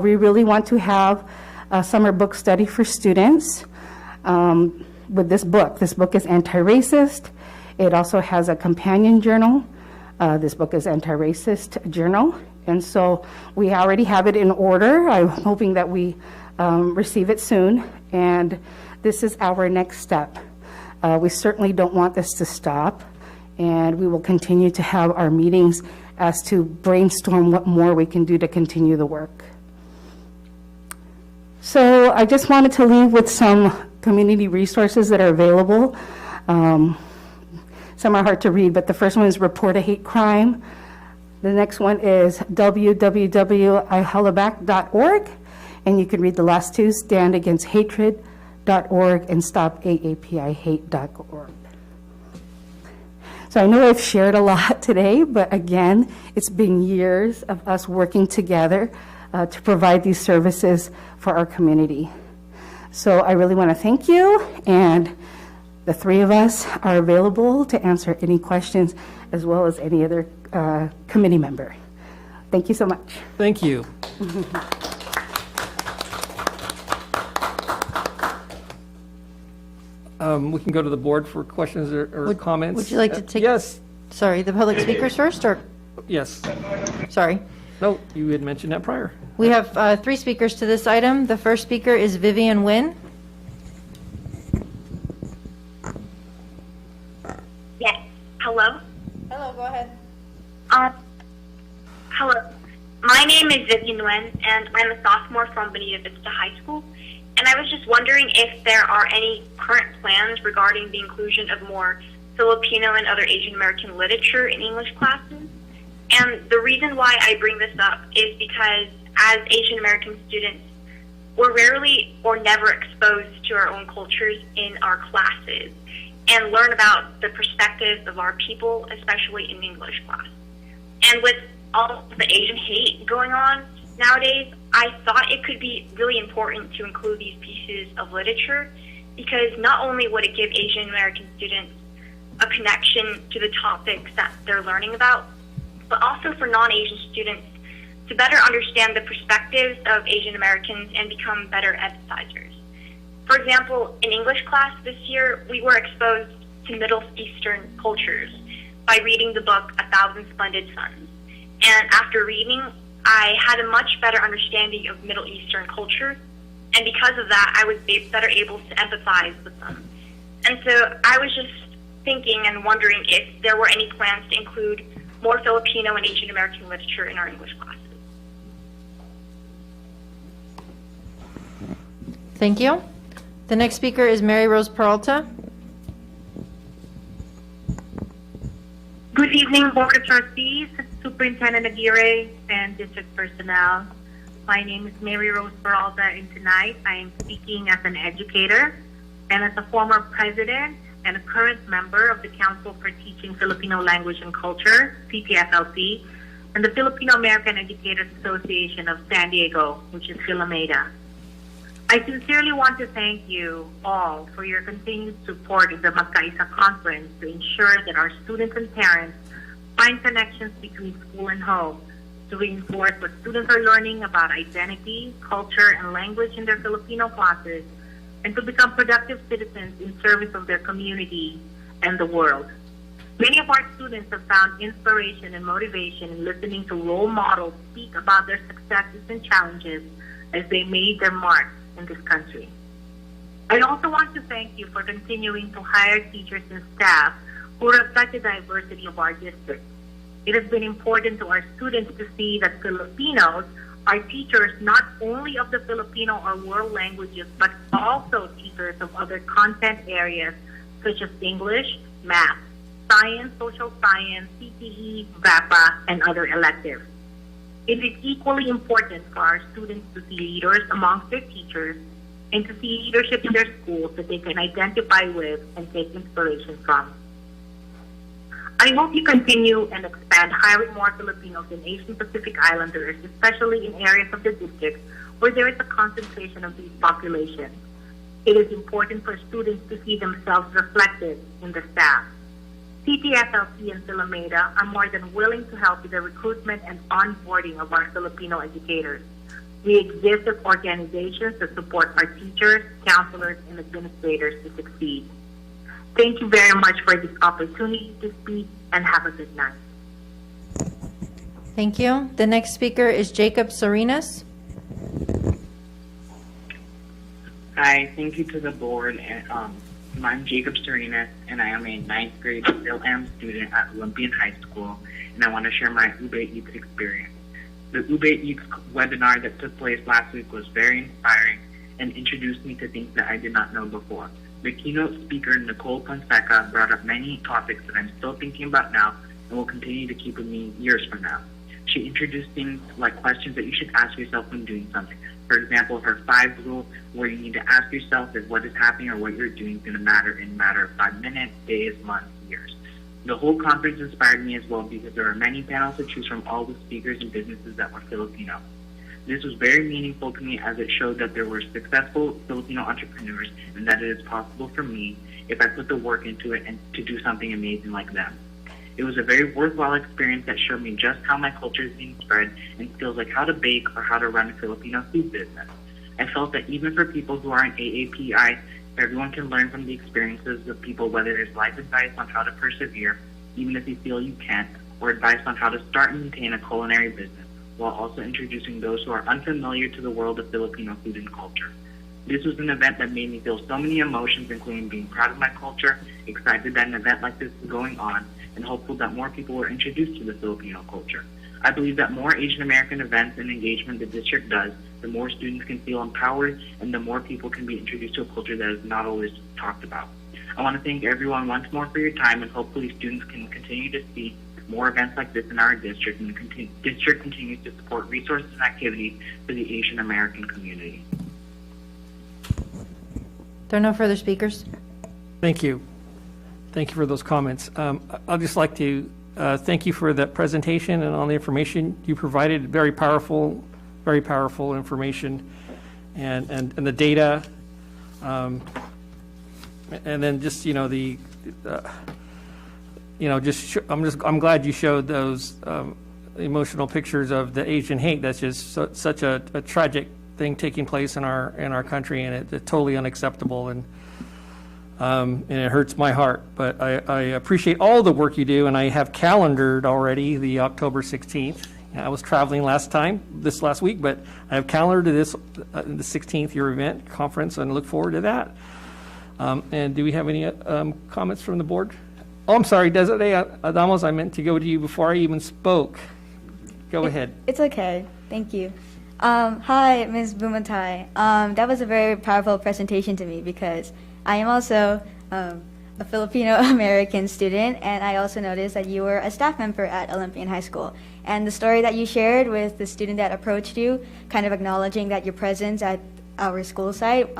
we really want to have a summer book study for students with this book. This book is anti-racist. It also has a companion journal. This book is anti-racist journal. And so we already have it in order. I'm hoping that we receive it soon. And this is our next step. We certainly don't want this to stop. And we will continue to have our meetings as to brainstorm what more we can do to continue the work. So I just wanted to leave with some community resources that are available. Some are hard to read, but the first one is Report a Hate Crime. The next one is www.ihollaback.org, and you can read the last two, standagainsthatred.org and stopaapihate.org. So I know I've shared a lot today, but again, it's been years of us working together to provide these services for our community. So I really want to thank you, and the three of us are available to answer any questions as well as any other committee member. Thank you so much. Thank you. We can go to the board for questions or comments. Would you like to take? Yes. Sorry, the public speakers first, or? Yes. Sorry. No, you had mentioned that prior. We have 3 speakers to this item. The first speaker is Vivian Nguyen. Yes. Hello? Hello, go ahead. Hello. My name is Vivian Nguyen, and I'm a sophomore from Bonita Vista High School. And I was just wondering if there are any current plans regarding the inclusion of more Filipino and other Asian American literature in English classes. And the reason why I bring this up is because as Asian American students, we're rarely or never exposed to our own cultures in our classes. and learn about the perspectives of our people, especially in English class. And with all the Asian hate going on nowadays, I thought it could be really important to include these pieces of literature, because not only would it give Asian American students a connection to the topics that they're learning about, but also for non-Asian students to better understand the perspectives of Asian Americans and become better empathizers. For example, in English class this year, we were exposed to Middle Eastern cultures by reading the book A Thousand Splendid Suns. And after reading, I had a much better understanding of Middle Eastern culture, and because of that, I was better able to empathize with them. And so I was just thinking and wondering if there were any plans to include more Filipino and Asian American literature in our English classes. Thank you. The next speaker is Mary Rose Peralta. Good evening, Board of Trustees, Superintendent Aguirre, and District personnel. My name is Mary Rose Peralta, and tonight I am speaking as an educator and as a former president and a current member of the Council for Teaching Filipino Language and Culture, CTFLC, and the Filipino American Educators Association of San Diego, which is Philameda. I sincerely want to thank you all for your continued support of the Magkaisa Conference to ensure that our students and parents find connections between school and home, to reinforce what students are learning about identity, culture, and language in their Filipino classes, and to become productive citizens in service of their community and the world. Many of our students have found inspiration and motivation in listening to role models speak about their successes and challenges as they made their mark in this country. I also want to thank you for continuing to hire teachers and staff who reflect the diversity of our district. It has been important to our students to see that Filipinos are teachers not only of the Filipino or world languages, but also teachers of other content areas such as English, math, science, social science, CTE, VAPA, and other electives. It is equally important for our students to see leaders amongst their teachers and to see leadership in their schools that they can identify with and take inspiration from. I hope you continue and expand hiring more Filipinos and Asian Pacific Islanders, especially in areas of the district where there is a concentration of these populations. It is important for students to see themselves reflected in the staff. CTFLC and Philameda are more than willing to help with the recruitment and onboarding of our Filipino educators. We exist as organizations that support our teachers, counselors, and administrators to succeed. Thank you very much for this opportunity to speak, and have a good night. Thank you. The next speaker is Jacob Sorinas. Hi, thank you to the board. I'm Jacob Sorinas, and I am a 9th grade Phil-Am student at Olympian High School, and I want to share my Ube Eats experience. The Ube Eats webinar that took place last week was very inspiring and introduced me to things that I did not know before. The keynote speaker, Nicole Fonseca, brought up many topics that I'm still thinking about now and will continue to keep with me years from now. She introduced things like questions that you should ask yourself when doing something. For example, her 5 rule, where you need to ask yourself if what is happening or what you're doing is going to matter in a matter of 5 minutes, days, months, years. The whole conference inspired me as well because there are many panels to choose from, all the speakers and businesses that were Filipino. This was very meaningful to me as it showed that there were successful Filipino entrepreneurs and that it is possible for me, if I put the work into it, and to do something amazing like them. It was a very worthwhile experience that showed me just how my culture is being spread and skills like how to bake or how to run a Filipino food business. I felt that even for people who aren't AAPI, everyone can learn from the experiences of people, whether it's life advice on how to persevere, even if you feel you can't, or advice on how to start and maintain a culinary business, while also introducing those who are unfamiliar to the world of Filipino food and culture. This was an event that made me feel so many emotions, including being proud of my culture, excited that an event like this is going on, and hopeful that more people were introduced to the Filipino culture. I believe that more Asian American events and engagement the district does, the more students can feel empowered and the more people can be introduced to a culture that is not always talked about. I want to thank everyone once more for your time, and hopefully students can continue to see more events like this in our district, and the district continues to support resources and activities for the Asian American community. There are no further speakers. Thank you. Thank you for those comments. I'd just like to thank you for that presentation and all the information you provided. Very powerful information, and the data, and then just I'm glad you showed those emotional pictures of the Asian hate. That's just such a tragic thing taking place in our country, and it's totally unacceptable, and it hurts my heart. But I appreciate all the work you do, and I have calendared already the October 16th. I was traveling this last week, but I have calendared the 16th, your event conference, and look forward to that. And do we have any comments from the board? Oh, I'm sorry, Desiree Adamos, I meant to go to you before I even spoke. Go ahead. It's okay. Thank you. Hi, Ms. Bumatai. That was a very powerful presentation to me because I am also a Filipino-American student, and I also noticed that you were a staff member at Olympian High School. And the story that you shared with the student that approached you, kind of acknowledging that your presence at our school site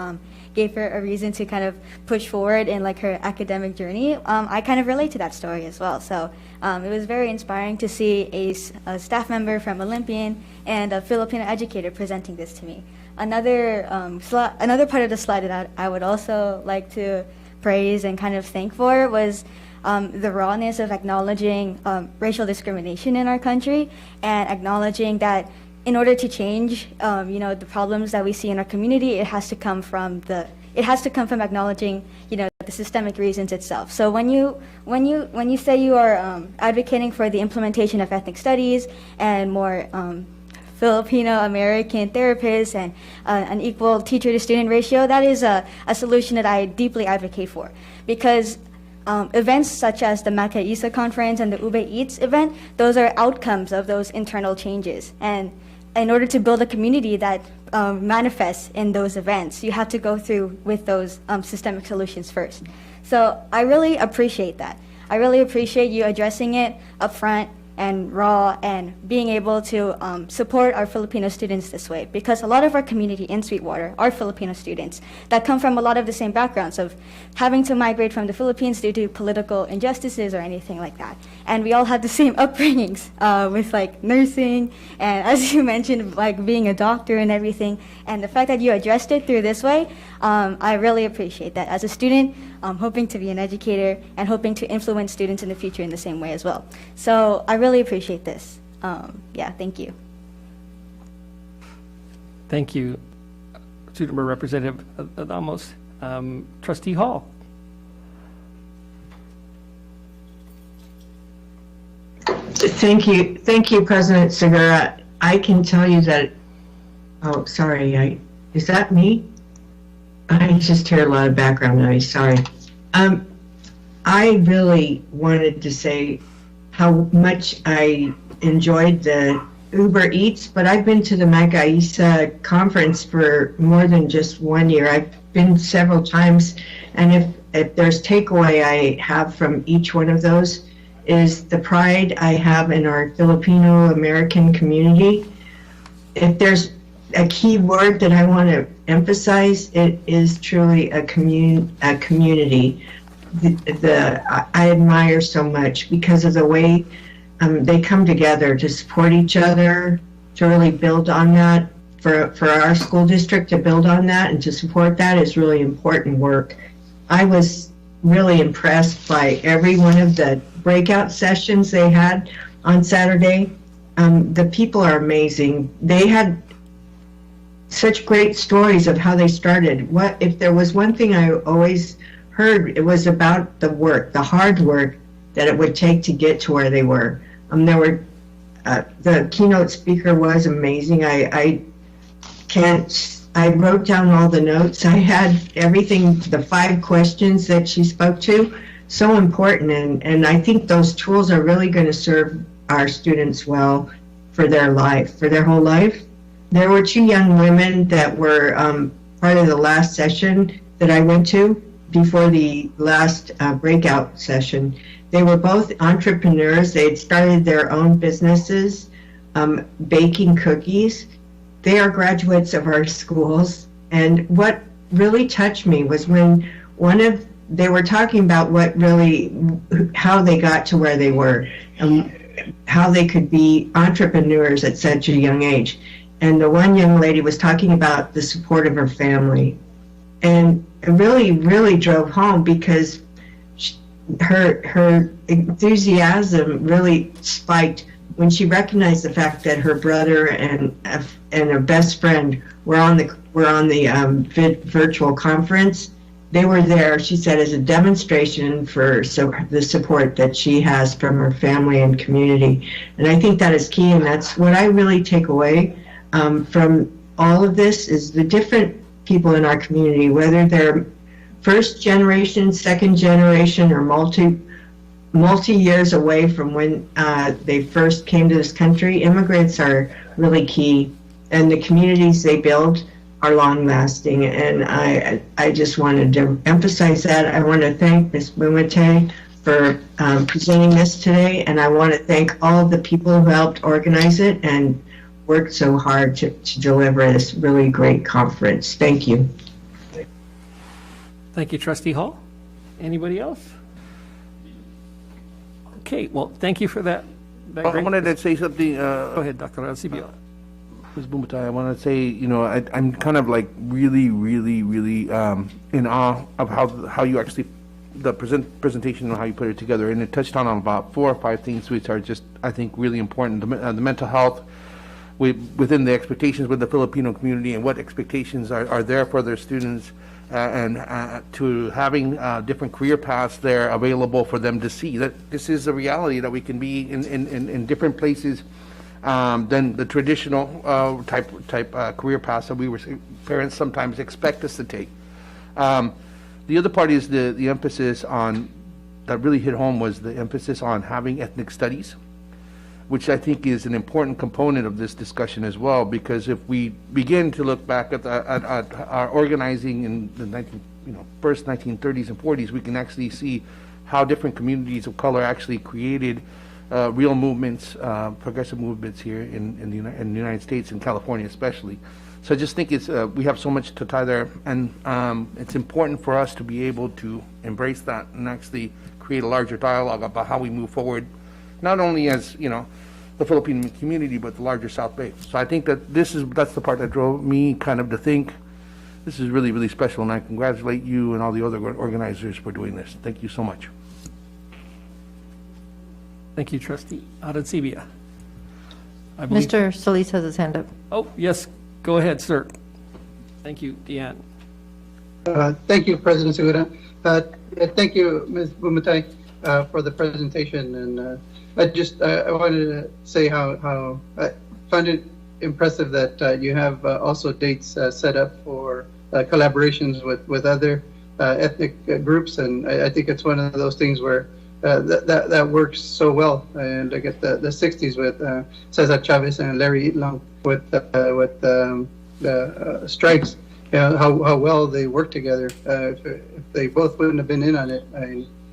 gave her a reason to kind of push forward in like her academic journey. I kind of relate to that story as well. So it was very inspiring to see a staff member from Olympian and a Filipino educator presenting this to me. Another part of the slide that I would also like to praise and kind of thank for was the rawness of acknowledging racial discrimination in our country and acknowledging that in order to change, the problems that we see in our community, it has to come from acknowledging, the systemic reasons itself. So when you say you are advocating for the implementation of ethnic studies and more Filipino-American therapists and an equal teacher-to-student ratio, that is a solution that I deeply advocate for, because events such as the Makaisa conference and the Ube Eats event, those are outcomes of those internal changes. And in order to build a community that manifests in those events, you have to go through with those systemic solutions first. So I really appreciate that. I really appreciate you addressing it up front and raw and being able to support our Filipino students this way, because a lot of our community in Sweetwater are Filipino students that come from a lot of the same backgrounds of having to migrate from the Philippines due to political injustices or anything like that. And we all have the same upbringings with like nursing and, as you mentioned, like being a doctor and everything. And the fact that you addressed it through this way, I really appreciate that. As a student, hoping to be an educator and hoping to influence students in the future in the same way as well. So I really appreciate this. Thank you. Thank you, Student Board Representative Adamos. Trustee Hall. Thank you, President Segura. I can tell you that, oh, sorry, is that me? I just hear a lot of background noise, sorry. I really wanted to say how much I enjoyed the Uber Eats, but I've been to the Makaisa conference for more than just 1 year. I've been several times, and if there's takeaway I have from each one of those is the pride I have in our Filipino-American community. If there's a key word that I want to emphasize, it is truly a community. I admire so much because of the way they come together to support each other, to really build on that. For our school district to build on that and to support that is really important work. I was really impressed by every one of the breakout sessions they had on Saturday. The people are amazing. They had such great stories of how they started. If there was one thing I always heard, it was about the work, the hard work that it would take to get to where they were. The keynote speaker was amazing. I wrote down all the notes. I had everything, the 5 questions that she spoke to, so important. And I think those tools are really going to serve our students well for their life, for their whole life. There were 2 young women that were part of the last session that I went to before the last breakout session. They were both entrepreneurs. They had started their own businesses, baking cookies. They are graduates of our schools. And what really touched me was when one of they were talking about what really, how they got to where they were, and how they could be entrepreneurs at such a young age. And the one young lady was talking about the support of her family. And it really, really drove home because her enthusiasm really spiked when she recognized the fact that her brother and her best friend were on the virtual conference. They were there, she said, as a demonstration for the support that she has from her family and community. And I think that is key, and that's what I really take away from all of this is the different people in our community, whether they're first generation, second generation, or multi years away from when they first came to this country. Immigrants are really key, and the communities they build are long lasting. And I just wanted to emphasize that. I want to thank Ms. Bumate for presenting this today, and I want to thank all of the people who helped organize it and worked so hard to deliver this really great conference. Thank you. Thank you, Trustee Hall. Anybody else? Okay, well, thank you for that. I wanted to say something. Go ahead, Dr. Alcibio. Ms. Bumatai, I want to say, you know, I'm kind of like really in awe of how you actually, the presentation and how you put it together. And it touched on about 4 or 5 things which are just, I think, really important. The mental health within the expectations with the Filipino community and what expectations are there for their students, and to having different career paths there available for them to see that this is a reality, that we can be in different places than the traditional type career paths that parents sometimes expect us to take. The other part is the emphasis on, that really hit home, was the emphasis on having ethnic studies, which I think is an important component of this discussion as well, because if we begin to look back at our organizing in the first 1930s and 40s, we can actually see how different communities of color actually created real movements, progressive movements here in the United States, in California especially. So I just think we have so much to tie there, and it's important for us to be able to embrace that and actually create a larger dialogue about how we move forward, not only as, you know, the Filipino community, but the larger South Bay. So I think that that's the part that drove me kind of to think this is really special, and I congratulate you and all the other organizers for doing this. Thank you so much. Thank you, Trustee Arancibia. Mr. Solis has his hand up. Oh, yes, go ahead, sir. Thank you, Deanne. Thank you, President Segura. Thank you, Ms. Bumatai, for the presentation. And I wanted to say how I found it impressive that you have also dates set up for collaborations with other ethnic groups. And I think it's one of those things where that works so well. And I get the 60s with Cesar Chavez and Larry Itlong with the strikes. You know, how well they work together. If they both wouldn't have been in on it,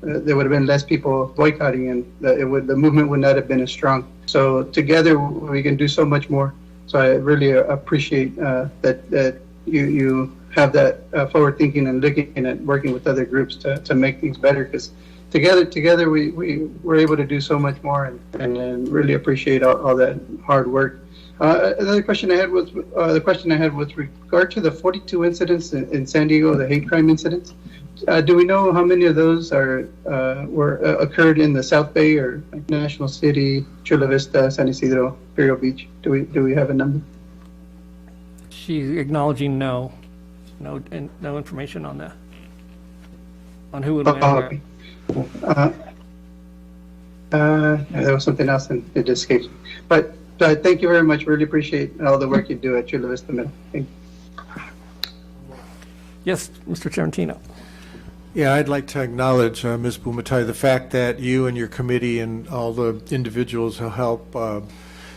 there would have been less people boycotting, and the movement would not have been as strong. So together we can do so much more. So I really appreciate that you have that forward thinking and looking at working with other groups to make things better, because together we were able to do so much more, and really appreciate all that hard work. Another question I had was with regard to the 42 incidents in San Diego, the hate crime incidents. Do we know how many of those occurred in the South Bay or like National City, Chula Vista, San Isidro, Imperial Beach? Do we have a number? She's acknowledging no information on that, on who and when. Okay. There was something else and it escaped me. But thank you very much. Really appreciate all the work you do at Chula Vista Middle. Thank you. Yes, Mr. Tarantino. Yeah, I'd like to acknowledge, Ms. Bumatai, the fact that you and your committee and all the individuals who help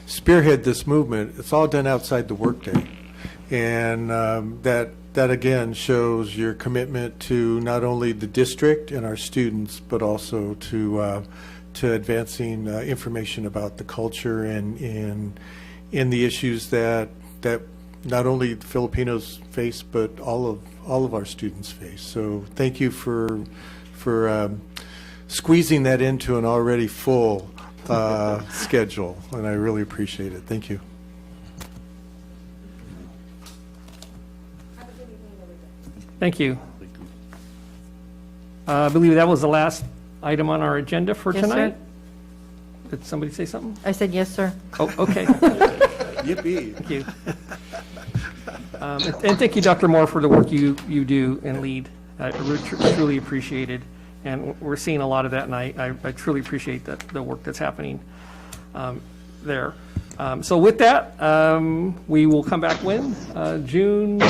spearhead this movement, it's all done outside the workday. And that again shows your commitment to not only the district and our students, but also to advancing information about the culture and in the issues that not only Filipinos face, but all of our students face. So thank you for squeezing that into an already full schedule, and I really appreciate it. Thank you. Thank you. I believe that was the last item on our agenda for Yes, sir. tonight. Did somebody say something? I said yes, sir. Oh, okay. Yippee. Thank you. And thank you, Dr. Moore, for the work you do and lead. I truly appreciate it. And we're seeing a lot of that, and I truly appreciate the work that's happening there. So with that, we will come back when? June?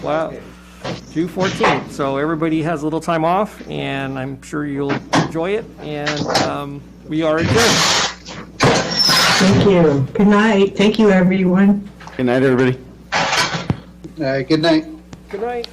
Wow. June 14th. So everybody has a little time off, and I'm sure you'll enjoy it. And we are adjourned. Thank you. Good night. Thank you, everyone. Good night, everybody. Good night. Good night.